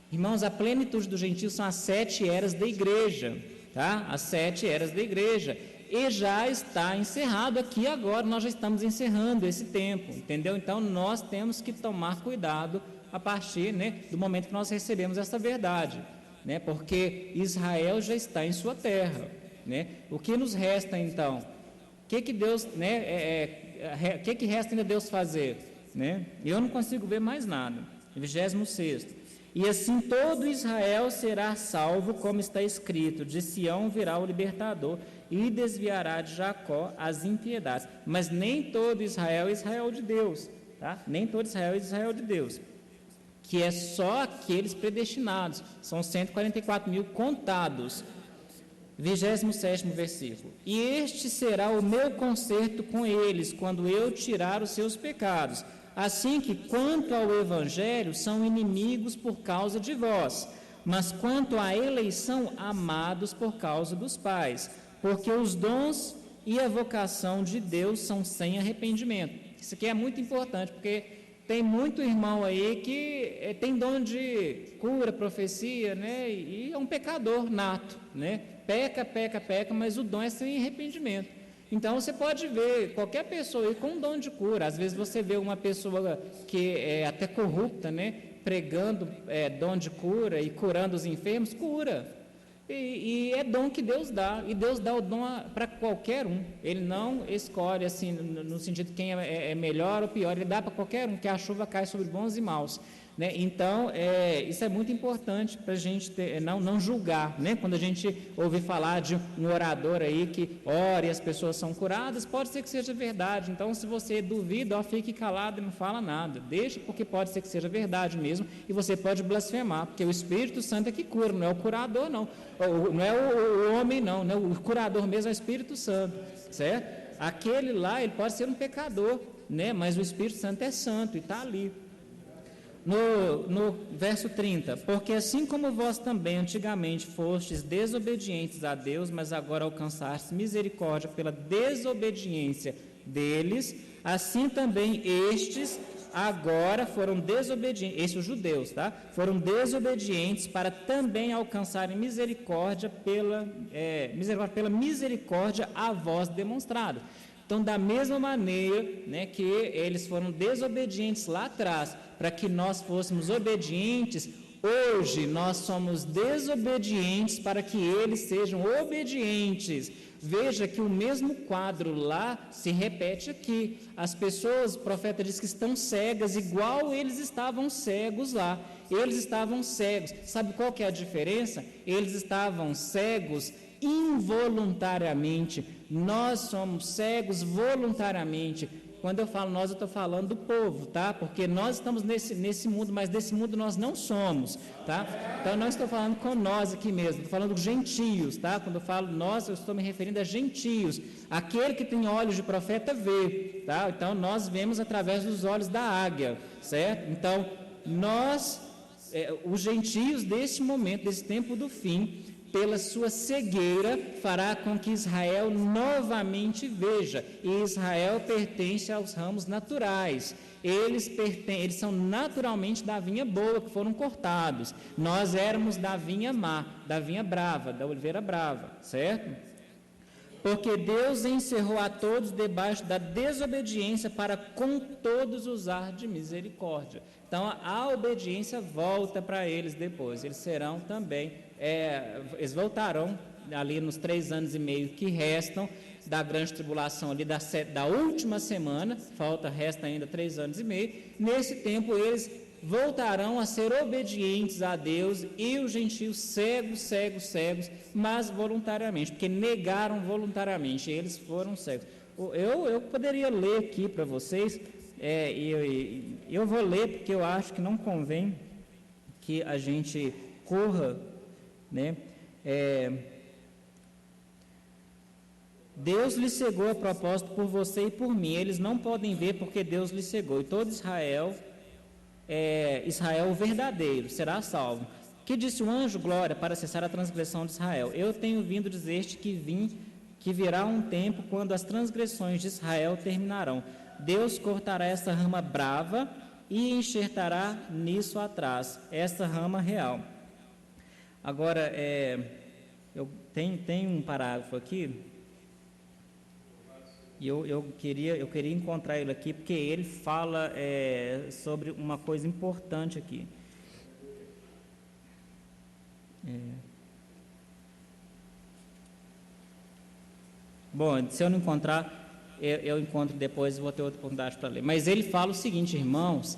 Irmãos, a plenitude dos gentios são as 7 eras da igreja, tá? As 7 eras da igreja. E já está encerrado aqui agora, nós já estamos encerrando esse tempo, entendeu? Então, nós temos que tomar cuidado a partir, né, do momento que nós recebemos essa verdade, né? Porque Israel já está em sua terra, né? O que nos resta, então? O que Deus, né, o que resta ainda Deus fazer, né? Eu não consigo ver mais nada. 26º. E assim todo Israel será salvo, como está escrito, de Sião virá o libertador, e desviará de Jacó as impiedades. Mas nem todo Israel é Israel de Deus, tá? Nem todo Israel é Israel de Deus, que é só aqueles predestinados, são 144 mil contados. 27º versículo. E este será o meu conserto com eles, quando eu tirar os seus pecados, assim que quanto ao evangelho são inimigos por causa de vós, mas quanto à eleição, amados por causa dos pais, porque os dons e a vocação de Deus são sem arrependimento. Isso aqui é muito importante, porque tem muito irmão aí que tem dom de cura, profecia, né? E é um pecador nato, né? Peca, mas o dom é sem arrependimento. Então, você pode ver qualquer pessoa aí com dom de cura. Às vezes você vê uma pessoa que é até corrupta, né? Pregando dom de cura e curando os enfermos, cura. E é dom que Deus dá, e Deus dá o dom para qualquer um. Ele não escolhe assim no sentido de quem é melhor ou pior, ele dá para qualquer um, que a chuva cai sobre bons e maus, né? Então, isso é muito importante para a gente não julgar, né? Quando a gente ouve falar de um orador aí que ora e as pessoas são curadas, pode ser que seja verdade. Então, se você duvida, fique calado e não fala nada, deixa, porque pode ser que seja verdade mesmo, e você pode blasfemar, porque o Espírito Santo é que cura, não é o curador não, não é o homem não, né? O curador mesmo é o Espírito Santo, certo? Aquele lá, ele pode ser um pecador, né? Mas o Espírito Santo é santo e está ali. No verso 30, porque assim como vós também antigamente fostes desobedientes a Deus, mas agora alcançastes misericórdia pela desobediência deles, assim também estes agora foram desobedientes, esses judeus, tá? Foram desobedientes para também alcançarem misericórdia pela misericórdia a vós demonstrada. Então, da mesma maneira, né, que eles foram desobedientes lá atrás, para que nós fôssemos obedientes, hoje nós somos desobedientes para que eles sejam obedientes. Veja que o mesmo quadro lá se repete aqui. As pessoas, o profeta diz que estão cegas, igual eles estavam cegos lá. Eles estavam cegos. Sabe qual que é a diferença? Eles estavam cegos involuntariamente. Nós somos cegos voluntariamente. quando eu falo nós, eu estou falando do povo, tá? Porque nós estamos nesse mundo, mas desse mundo nós não somos, tá? Então, não estou falando com nós aqui mesmo, estou falando dos gentios, tá? Quando eu falo nós, eu estou me referindo a gentios. Aquele que tem olhos de profeta vê, tá? Então, nós vemos através dos olhos da águia, certo? Então, nós, os gentios deste momento, desse tempo do fim, pela sua cegueira, fará com que Israel novamente veja. E Israel pertence aos ramos naturais. Eles são naturalmente da vinha boa, que foram cortados. Nós éramos da vinha má, da vinha brava, da oliveira brava, certo? Porque Deus encerrou a todos debaixo da desobediência para com todos usar de misericórdia. Então, a obediência volta para eles depois. Eles serão também, eles voltarão ali nos 3 anos e meio que restam da grande tribulação ali da última semana, resta ainda 3 anos e meio. Nesse tempo, eles voltarão a ser obedientes a Deus e os gentios cegos, mas voluntariamente, porque negaram voluntariamente, eles foram cegos. Eu poderia ler aqui para vocês, eu vou ler porque eu acho que não convém que a gente corra, né? Deus lhe cegou a propósito por você e por mim, eles não podem ver porque Deus lhe cegou, e todo Israel o verdadeiro será salvo. Que disse o anjo, glória, para cessar a transgressão de Israel? Eu tenho vindo dizer-te que virá um tempo quando as transgressões de Israel terminarão. Deus cortará essa rama brava e enxertará nisso atrás, essa rama real. Agora, eu tenho um parágrafo aqui, e eu queria encontrar ele aqui, porque ele fala sobre uma coisa importante aqui. Bom, se eu não encontrar, eu encontro depois e vou ter outra oportunidade para ler. Mas ele fala o seguinte, irmãos,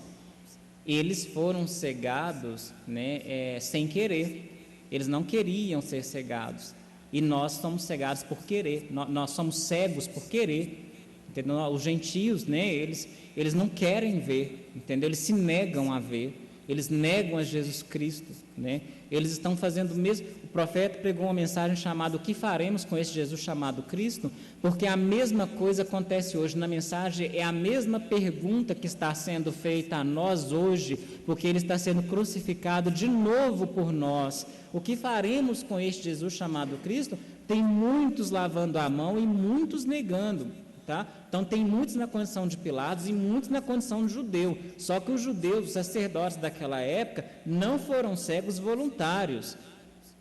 eles foram cegados, né, sem querer. Eles não queriam ser cegados. E nós somos cegados por querer. Nós somos cegos por querer. Entendeu? Os gentios, né, eles não querem ver, entendeu? Eles se negam a ver. Eles negam a Jesus Cristo, né? Eles estão fazendo o mesmo. O profeta pregou uma mensagem chamada: o que faremos com esse Jesus chamado Cristo? Porque a mesma coisa acontece hoje. Na mensagem é a mesma pergunta que está sendo feita a nós hoje, porque ele está sendo crucificado de novo por nós. O que faremos com este Jesus chamado Cristo? Tem muitos lavando a mão e muitos negando. Tá? Então tem muitos na condição de Pilatos e muitos na condição de judeu, só que os judeus, os sacerdotes daquela época, não foram cegos voluntários,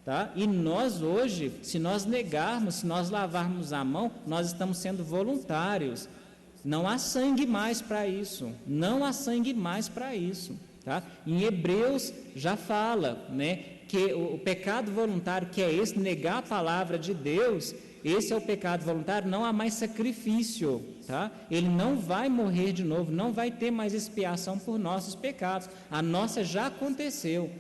tá? E nós hoje, se nós negarmos, se nós lavarmos a mão, nós estamos sendo voluntários. Não há sangue mais para isso, não há sangue mais para isso, tá? Em Hebreus já fala, né, que o pecado voluntário, que é esse, negar a palavra de Deus, esse é o pecado voluntário, não há mais sacrifício, tá? Ele não vai morrer de novo, não vai ter mais expiação por nossos pecados. A nossa já aconteceu,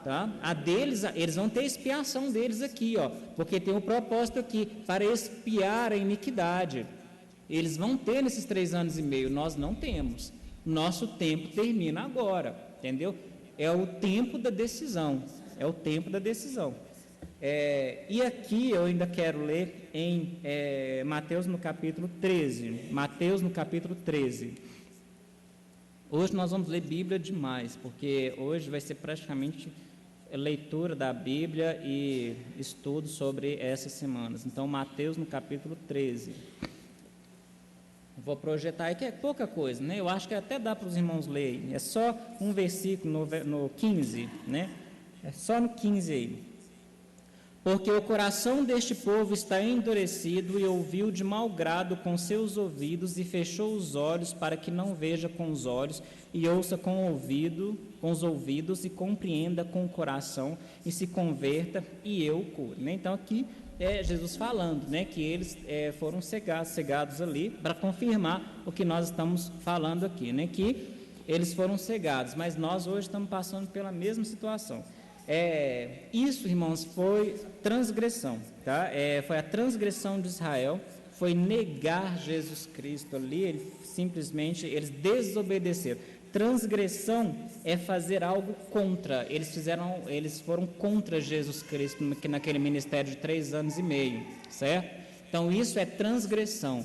tá? A deles, eles vão ter expiação deles aqui, ó, porque tem um propósito aqui, para expiar a iniquidade. Eles vão ter nesses 3 anos e meio, nós não temos. Nosso tempo termina agora, entendeu? É o tempo da decisão, é o tempo da decisão. E aqui eu ainda quero ler em Mateus no capítulo 13. Mateus no capítulo 13. Hoje nós vamos ler Bíblia demais, porque hoje vai ser praticamente leitura da Bíblia e estudo sobre essas semanas. Então, Mateus no capítulo 13. Vou projetar aí, que é pouca coisa, né? Eu acho que até dá para os irmãos lerem. É só um versículo no 15, né? É só no 15 aí. Porque o coração deste povo está endurecido e ouviu de mau grado com seus ouvidos e fechou os olhos para que não veja com os olhos e ouça com os ouvidos e compreenda com o coração e se converta e eu cure. Né? Então aqui é Jesus falando, né, que eles foram cegados ali para confirmar o que nós estamos falando aqui, né, que eles foram cegados, mas nós hoje estamos passando pela mesma situação. Isso, irmãos, foi transgressão, tá? Foi a transgressão de Israel, foi negar Jesus Cristo ali, eles desobedeceram. Transgressão é fazer algo contra, eles foram contra Jesus Cristo naquele ministério de 3 anos e meio, certo? Então isso é transgressão.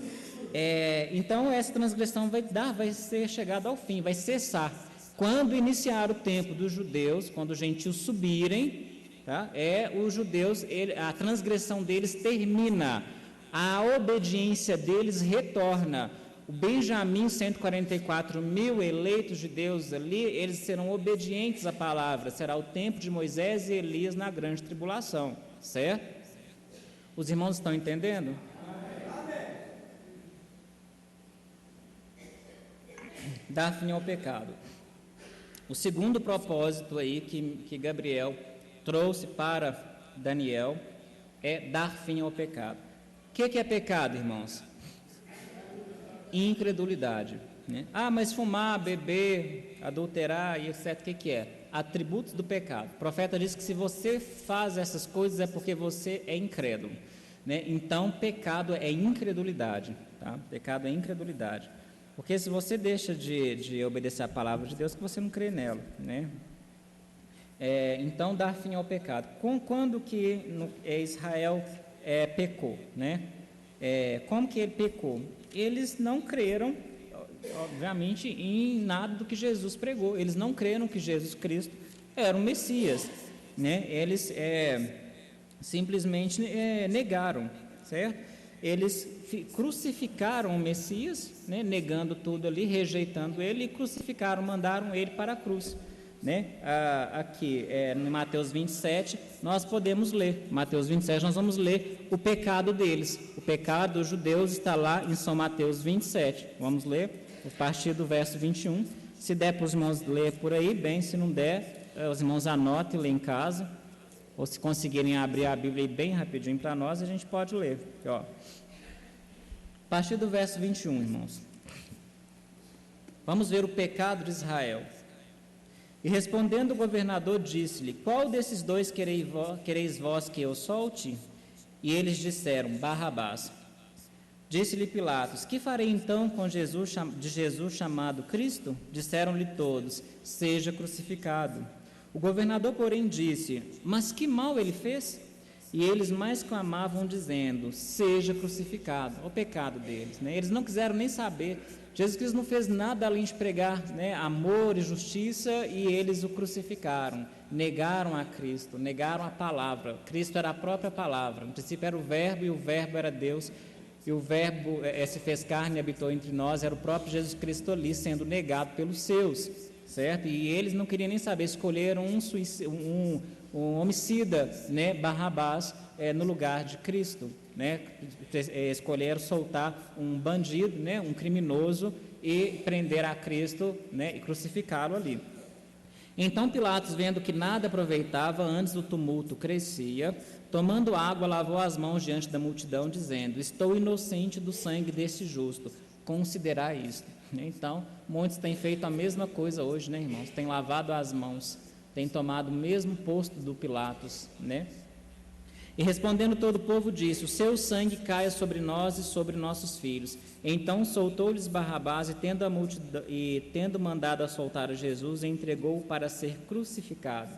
Então essa transgressão vai ser chegada ao fim, vai cessar. Quando iniciar o tempo dos judeus, quando os gentios subirem, tá? Os judeus, a transgressão deles termina, a obediência deles retorna. O Benjamim, 144 mil eleitos de Deus ali, eles serão obedientes à palavra. Será o tempo de Moisés e Elias na grande tribulação, certo? Os irmãos estão entendendo? Dar fim ao pecado. O segundo propósito aí que Gabriel trouxe para Daniel é dar fim ao pecado. O que é pecado, irmãos? Incredulidade, né? Mas fumar, beber, adulterar e etc. O que é? Atributos do pecado. O profeta diz que se você faz essas coisas é porque você é incrédulo, né? Então, pecado é incredulidade, tá? Pecado é incredulidade. Porque se você deixa de obedecer a palavra de Deus, que você não crê nela, né? Então, dar fim ao pecado. Quando que Israel pecou, né? Como que ele pecou? Eles não creram, obviamente, em nada do que Jesus pregou. Eles não creram que Jesus Cristo era o Messias, né? Eles simplesmente negaram, certo? Eles crucificaram o Messias, né? Negando tudo ali, rejeitando ele, e crucificaram, mandaram ele para a cruz, né? Aqui, no Mateus 27, nós podemos ler, Mateus 27, nós vamos ler o pecado deles. O pecado dos judeus está lá em São Mateus 27. Vamos ler a partir do verso 21. Se der para os irmãos ler por aí, bem, se não der, os irmãos anotem e lêem em casa, ou se conseguirem abrir a Bíblia aí bem rapidinho para nós, a gente pode ler. Ó, a partir do verso 21, irmãos. Vamos ver o pecado de Israel. E respondendo o governador, disse-lhe: qual desses dois quereis vós que eu solte? E eles disseram: Barrabás. Disse-lhe Pilatos: que farei então com Jesus chamado Cristo? Disseram-lhe todos: seja crucificado. O governador, porém, disse: mas que mal ele fez? E eles mais clamavam, dizendo: seja crucificado. O pecado deles, né? Eles não quiseram nem saber. Jesus Cristo não fez nada além de pregar, né, amor e justiça, e eles o crucificaram, negaram a Cristo, negaram a palavra. Cristo era a própria palavra. No princípio era o Verbo, e o Verbo era Deus, e o Verbo se fez carne e habitou entre nós. Era o próprio Jesus Cristo ali sendo negado pelos seus, certo? E eles não queriam nem saber, escolheram um homicida, né, Barrabás, no lugar de Cristo, né? Escolheram soltar um bandido, né, um criminoso, e prender a Cristo, né, e crucificá-lo ali. Então Pilatos, vendo que nada aproveitava, antes do tumulto crescia, tomando água, lavou as mãos diante da multidão, dizendo: estou inocente do sangue deste justo, considerai isto. Então, muitos têm feito a mesma coisa hoje, né, irmãos? Têm lavado as mãos, têm tomado o mesmo posto do Pilatos, né? E respondendo todo o povo, disse: o seu sangue caia sobre nós e sobre nossos filhos. Então soltou-lhes Barrabás, e tendo mandado a soltar a Jesus, entregou-o para ser crucificado,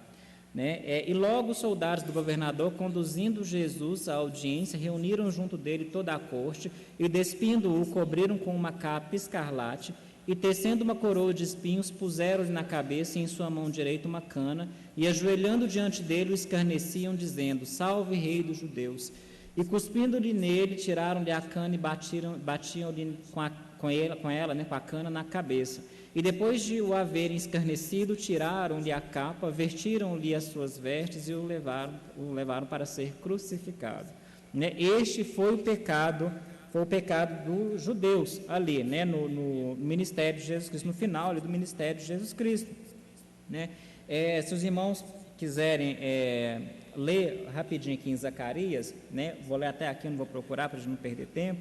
né? E logo os soldados do governador, conduzindo Jesus à audiência, reuniram junto dele toda a corte, e despindo-o, cobriram com uma capa escarlate, e tecendo uma coroa de espinhos, puseram-lhe na cabeça, e em sua mão direita uma cana, e ajoelhando diante dele o escarneciam, dizendo: salve, rei dos judeus. E cuspindo-lhe nele, tiraram-lhe a cana e batiam-lhe com ela, né, com a cana na cabeça. E depois de o haverem escarnecido, tiraram-lhe a capa, vestiram-lhe as suas vestes e o levaram para ser crucificado, né? Este foi o pecado dos judeus ali, né, no ministério de Jesus Cristo, no final ali do ministério de Jesus Cristo, né? Se os irmãos quiserem ler rapidinho aqui em Zacarias, né, vou ler até aqui, não vou procurar para a gente não perder tempo,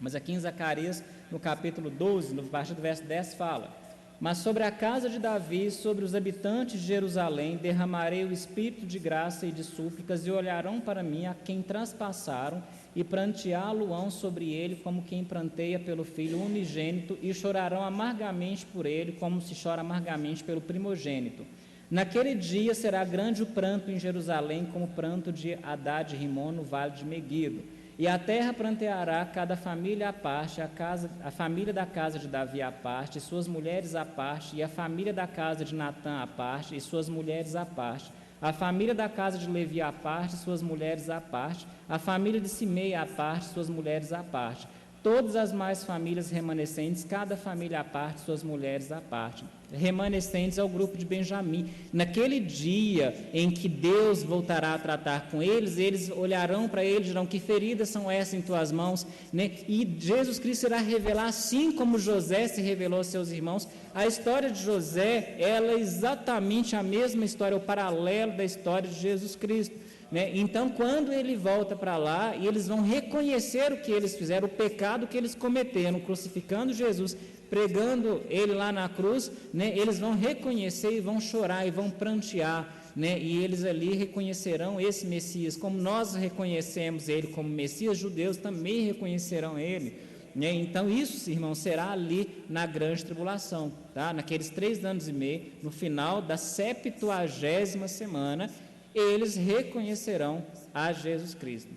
mas aqui em Zacarias, no capítulo 12, no partir do verso 10, fala: Mas sobre a casa de Davi, sobre os habitantes de Jerusalém, derramarei o espírito de graça e de súplicas, e olharão para mim a quem traspassaram, e pranteá-lo-ão sobre ele, como quem pranteia pelo filho unigênito, e chorarão amargamente por ele, como se chora amargamente pelo primogênito. Naquele dia será grande o pranto em Jerusalém, como o pranto de Haddad Rimon no vale de Meguido. E a terra pranteará cada família à parte, a família da casa de Davi à parte, e suas mulheres à parte, e a família da casa de Natã à parte, e suas mulheres à parte, a família da casa de Levi à parte, e suas mulheres à parte, a família de Simei à parte, suas mulheres à parte. Todas as mais famílias remanescentes, cada família à parte, suas mulheres à parte. Remanescentes ao grupo de Benjamim. Naquele dia em que Deus voltará a tratar com eles, eles olharão para ele e dirão: que feridas são essas em tuas mãos? Né? E Jesus Cristo irá revelar, assim como José se revelou aos seus irmãos. A história de José, ela é exatamente a mesma história, o paralelo da história de Jesus Cristo. Né? Então, quando ele volta para lá, e eles vão reconhecer o que eles fizeram, o pecado que eles cometeram, crucificando Jesus, pregando ele lá na cruz, né? Eles vão reconhecer e vão chorar e vão prantear, né? E eles ali reconhecerão esse Messias, como nós reconhecemos ele como Messias, judeus também reconhecerão ele. Né? Então isso, irmãos, será ali na grande tribulação, tá? Naqueles 3 anos e meio, no final da 70ª semana, eles reconhecerão a Jesus Cristo.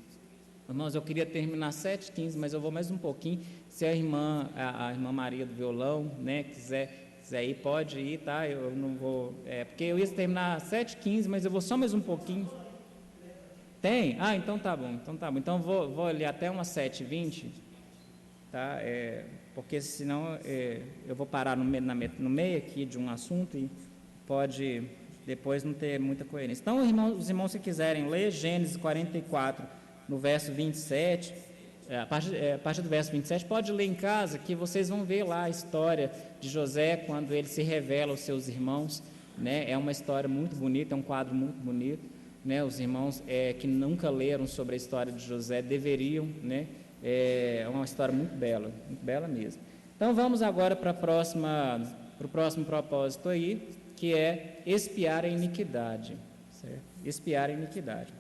Irmãos, eu queria terminar 7h15, mas eu vou mais um pouquinho. Se a irmã Maria do violão, né, quiser ir, pode ir, tá? Eu não vou, porque eu ia terminar 7h15, mas eu vou só mais um pouquinho. Tem? Ah, então tá bom. Então vou ali até umas 7h20, tá? Porque senão eu vou parar no meio aqui de um assunto e pode depois não ter muita coerência. Então, os irmãos, se quiserem ler Gênesis 44, no verso 27, a partir do verso 27, pode ler em casa, que vocês vão ver lá a história de José, quando ele se revela aos seus irmãos, né? É uma história muito bonita, é um quadro muito bonito, né? Os irmãos que nunca leram sobre a história de José deveriam, né? É uma história muito bela mesmo. Então, vamos agora para o próximo propósito aí, que é expiar a iniquidade, certo? Expiar a iniquidade.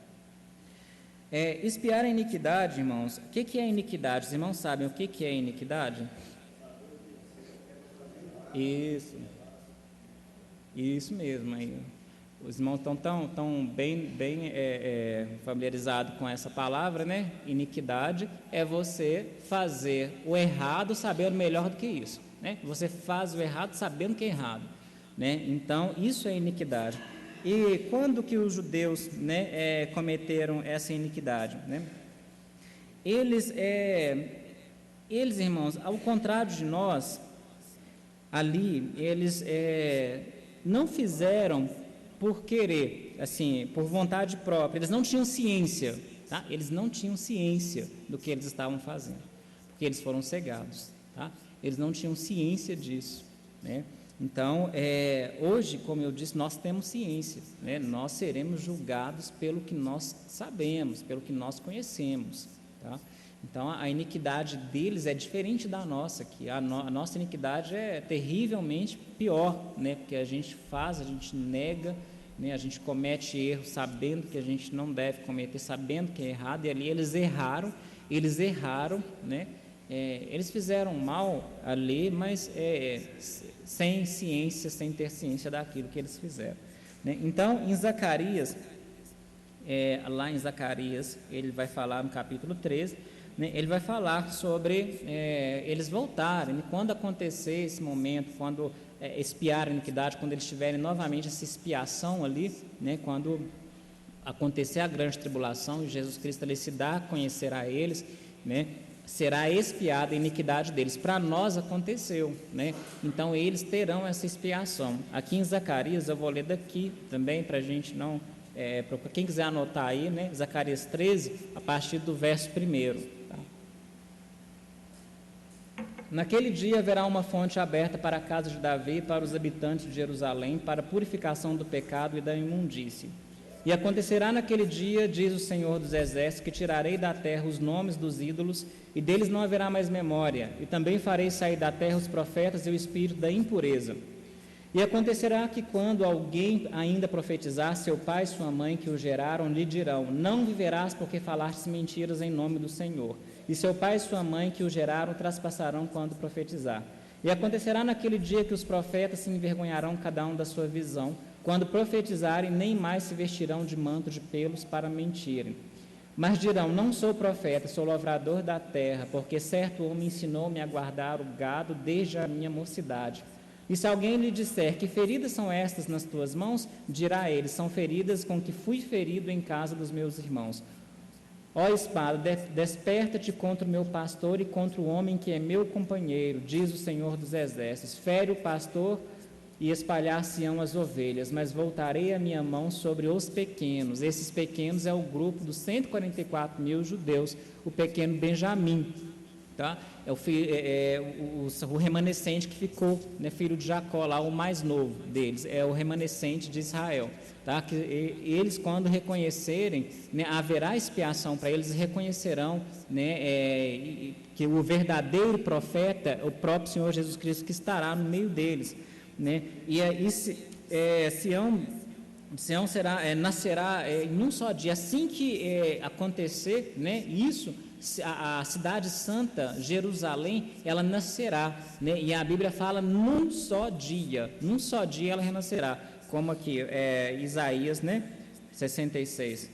Expiar a iniquidade, irmãos, o que é iniquidade? Os irmãos sabem o que é iniquidade? Isso mesmo. Aí. Os irmãos estão tão bem familiarizados com essa palavra, né? Iniquidade é você fazer o errado sabendo melhor do que isso, né? Você faz o errado sabendo que é errado. Né? Então, isso é iniquidade. E quando que os judeus, né, cometeram essa iniquidade? Né? Eles, irmãos, ao contrário de nós, ali, eles não fizeram por querer, assim, por vontade própria. Eles não tinham ciência, tá? Eles não tinham ciência do que eles estavam fazendo, porque eles foram cegados, tá? Eles não tinham ciência disso, né? Então, hoje, como eu disse, nós temos ciência, né? Nós seremos julgados pelo que nós sabemos, pelo que nós conhecemos, tá? Então, a iniquidade deles é diferente da nossa, que a nossa iniquidade é terrivelmente pior, né? Porque a gente nega, né? A gente comete erros sabendo que a gente não deve cometer, sabendo que é errado, e ali eles erraram, né? Eles fizeram mal ali, mas sem ciência, sem ter ciência daquilo que eles fizeram, né? Então, em Zacarias, lá em Zacarias, ele vai falar no capítulo 13, né, ele vai falar sobre eles voltarem, quando acontecer esse momento, quando expiar a iniquidade, quando eles tiverem novamente essa expiação ali, né, quando acontecer a grande tribulação e Jesus Cristo ali se dá a conhecer a eles, né, será expiada a iniquidade deles. Para nós aconteceu, né? Então eles terão essa expiação. Aqui em Zacarias, eu vou ler daqui também, para a gente não... para quem quiser anotar aí, né? Zacarias 13, a partir do verso 1. Tá? Naquele dia haverá uma fonte aberta para a casa de Davi e para os habitantes de Jerusalém, para a purificação do pecado e da imundície. E acontecerá naquele dia, diz o Senhor dos Exércitos, que tirarei da terra os nomes dos ídolos, e deles não haverá mais memória, e também farei sair da terra os profetas e o espírito da impureza. E acontecerá que quando alguém ainda profetizar, seu pai e sua mãe que o geraram lhe dirão: não viverás porque falaste mentiras em nome do Senhor. E seu pai e sua mãe que o geraram traspassarão quando profetizar. E acontecerá naquele dia que os profetas se envergonharão cada um da sua visão. Quando profetizarem, nem mais se vestirão de manto de pelos para mentirem. Mas dirão: não sou profeta, sou lavrador da terra, porque certo homem ensinou-me a guardar o gado desde a minha mocidade. E se alguém lhe disser: que feridas são estas nas tuas mãos? Dirá a ele: são feridas com que fui ferido em casa dos meus irmãos. Ó espada, desperta-te contra o meu pastor e contra o homem que é meu companheiro, diz o Senhor dos Exércitos. Fere o pastor e espalhar-se-ão as ovelhas, mas voltarei a minha mão sobre os pequenos. Esses pequenos é o grupo dos 144.000 judeus, o pequeno Benjamim, tá? O remanescente que ficou, né, filho de Jacó, lá o mais novo deles, é o remanescente de Israel, tá? Que eles, quando reconhecerem, né, haverá expiação para eles, reconhecerão, né, que o verdadeiro profeta é o próprio Senhor Jesus Cristo, que estará no meio deles, né? Sião nascerá em um só dia. Assim que acontecer, né, isso, a cidade santa, Jerusalém, ela nascerá, né? E a Bíblia fala num só dia ela renascerá, como aqui, Isaías, né, 66,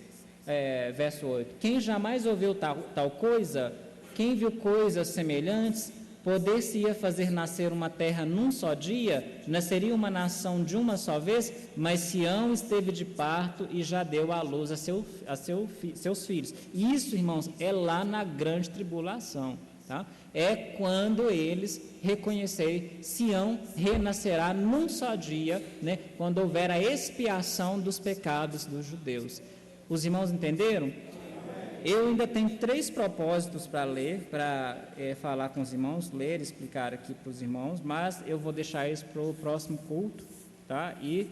verso 8. Quem jamais ouviu tal coisa? Quem viu coisas semelhantes? Poder-se-ia fazer nascer uma terra num só dia? Nasceria uma nação de uma só vez? Mas Sião esteve de parto e já deu à luz a seus filhos. Isso, irmãos, é lá na grande tribulação, tá? É quando eles reconhecerem, Sião renascerá num só dia, né? Quando houver a expiação dos pecados dos judeus. Os irmãos entenderam? Eu ainda tenho 3 propósitos para ler, para falar com os irmãos, ler, explicar aqui para os irmãos, mas eu vou deixar isso para o próximo culto, tá? E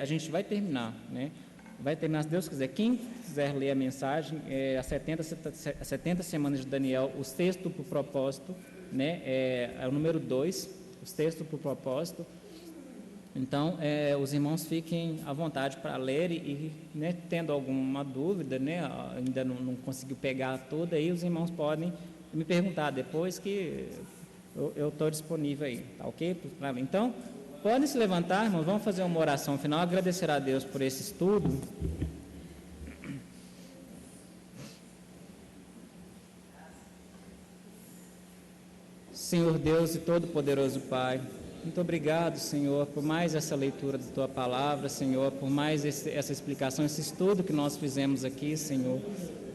a gente vai terminar, né? Vai terminar, se Deus quiser. Quem quiser ler a mensagem, as 70 semanas de Daniel, o texto para o propósito, né? É o número 2, os textos para o propósito. Então, os irmãos fiquem à vontade para ler e né, tendo alguma dúvida, né, ainda não conseguiu pegar toda, aí os irmãos podem me perguntar depois, que eu estou disponível aí, tá ok? Então, podem se levantar, irmãos, vamos fazer uma oração final, agradecer a Deus por esse estudo. Senhor Deus e Todo-Poderoso Pai, muito obrigado, Senhor, por mais essa leitura da Tua Palavra, Senhor, por mais essa explicação, esse estudo que nós fizemos aqui, Senhor.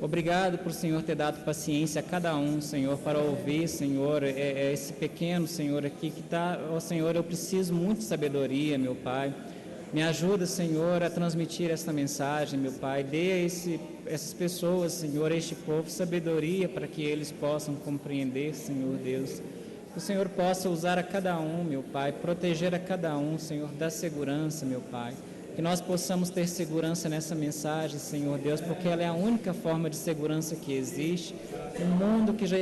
Obrigado por, Senhor, ter dado paciência a cada um, Senhor, para ouvir, Senhor, esse pequeno, Senhor, aqui que está, ó Senhor, eu preciso muito de sabedoria, meu Pai. Me ajuda, Senhor, a transmitir essa mensagem, meu Pai. Dê a essas pessoas, Senhor, a este povo, sabedoria para que eles possam compreender, Senhor Deus. Que o Senhor possa usar a cada um, meu Pai, proteger a cada um, Senhor, da segurança, meu Pai. Que nós possamos ter segurança nessa mensagem, Senhor Deus, porque ela é a única forma de segurança que existe. Um mundo que já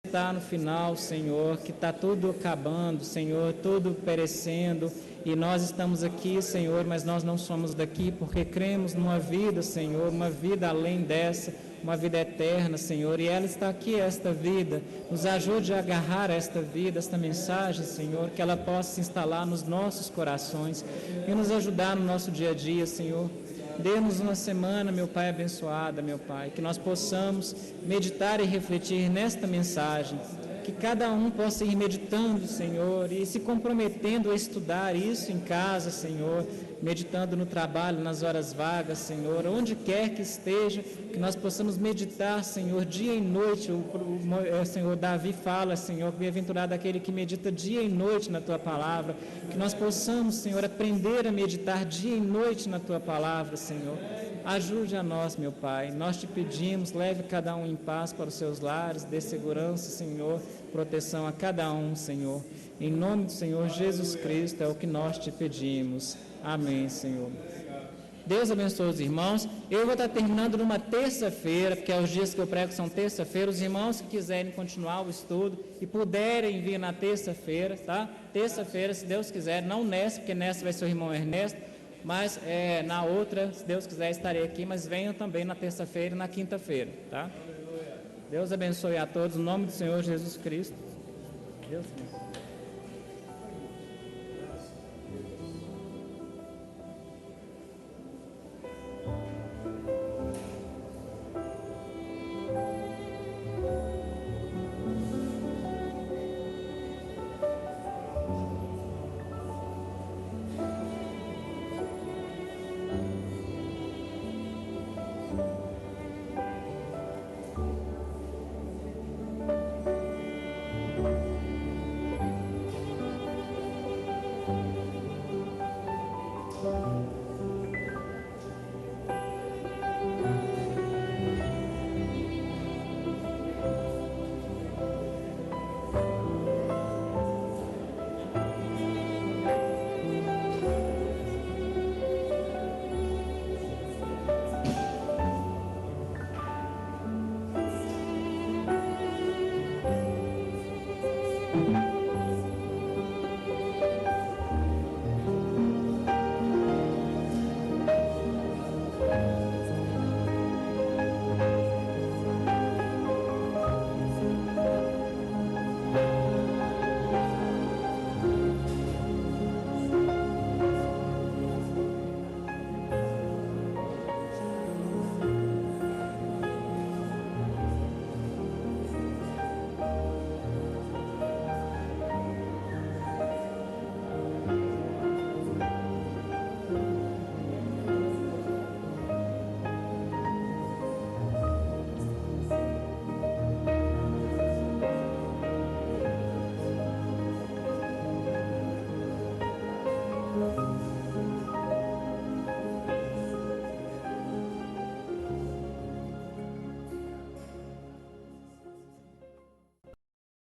está no final, Senhor, que está tudo acabando, Senhor, tudo perecendo. E nós estamos aqui, Senhor, mas nós não somos daqui porque cremos numa vida, Senhor, uma vida além dessa, uma vida eterna, Senhor, e ela está aqui, esta vida. Nos ajude a agarrar esta vida, esta mensagem, Senhor, que ela possa se instalar nos nossos corações e nos ajudar no nosso dia a dia, Senhor. Dê-nos uma semana, meu Pai, abençoada, meu Pai, que nós possamos meditar e refletir nesta mensagem, que cada um possa ir meditando, Senhor, e se comprometendo a estudar isso em casa, Senhor, meditando no trabalho, nas horas vagas, Senhor, onde quer que esteja, que nós possamos meditar, Senhor, dia e noite. O Senhor Davi fala, Senhor, bem-aventurado aquele que medita dia e noite na Tua Palavra, que nós possamos, Senhor, aprender a meditar dia e noite na Tua Palavra, Senhor. Ajude a nós, meu Pai, nós te pedimos, leve cada um em paz para os seus lares, dê segurança, Senhor, proteção a cada um, Senhor. Em nome do Senhor Jesus Cristo é o que nós te pedimos. Amém, Senhor. Deus abençoe os irmãos. Eu vou estar terminando numa terça-feira, porque os dias que eu prego são terça-feira. Os irmãos que quiserem continuar o estudo e puderem vir na terça-feira, tá? Terça-feira, se Deus quiser, não nessa, porque nessa vai ser o irmão Ernesto, mas na outra, se Deus quiser, estarei aqui, mas venham também na terça-feira e na quinta-feira, tá? Deus abençoe a todos, em nome do Senhor Jesus Cristo. Deus abençoe.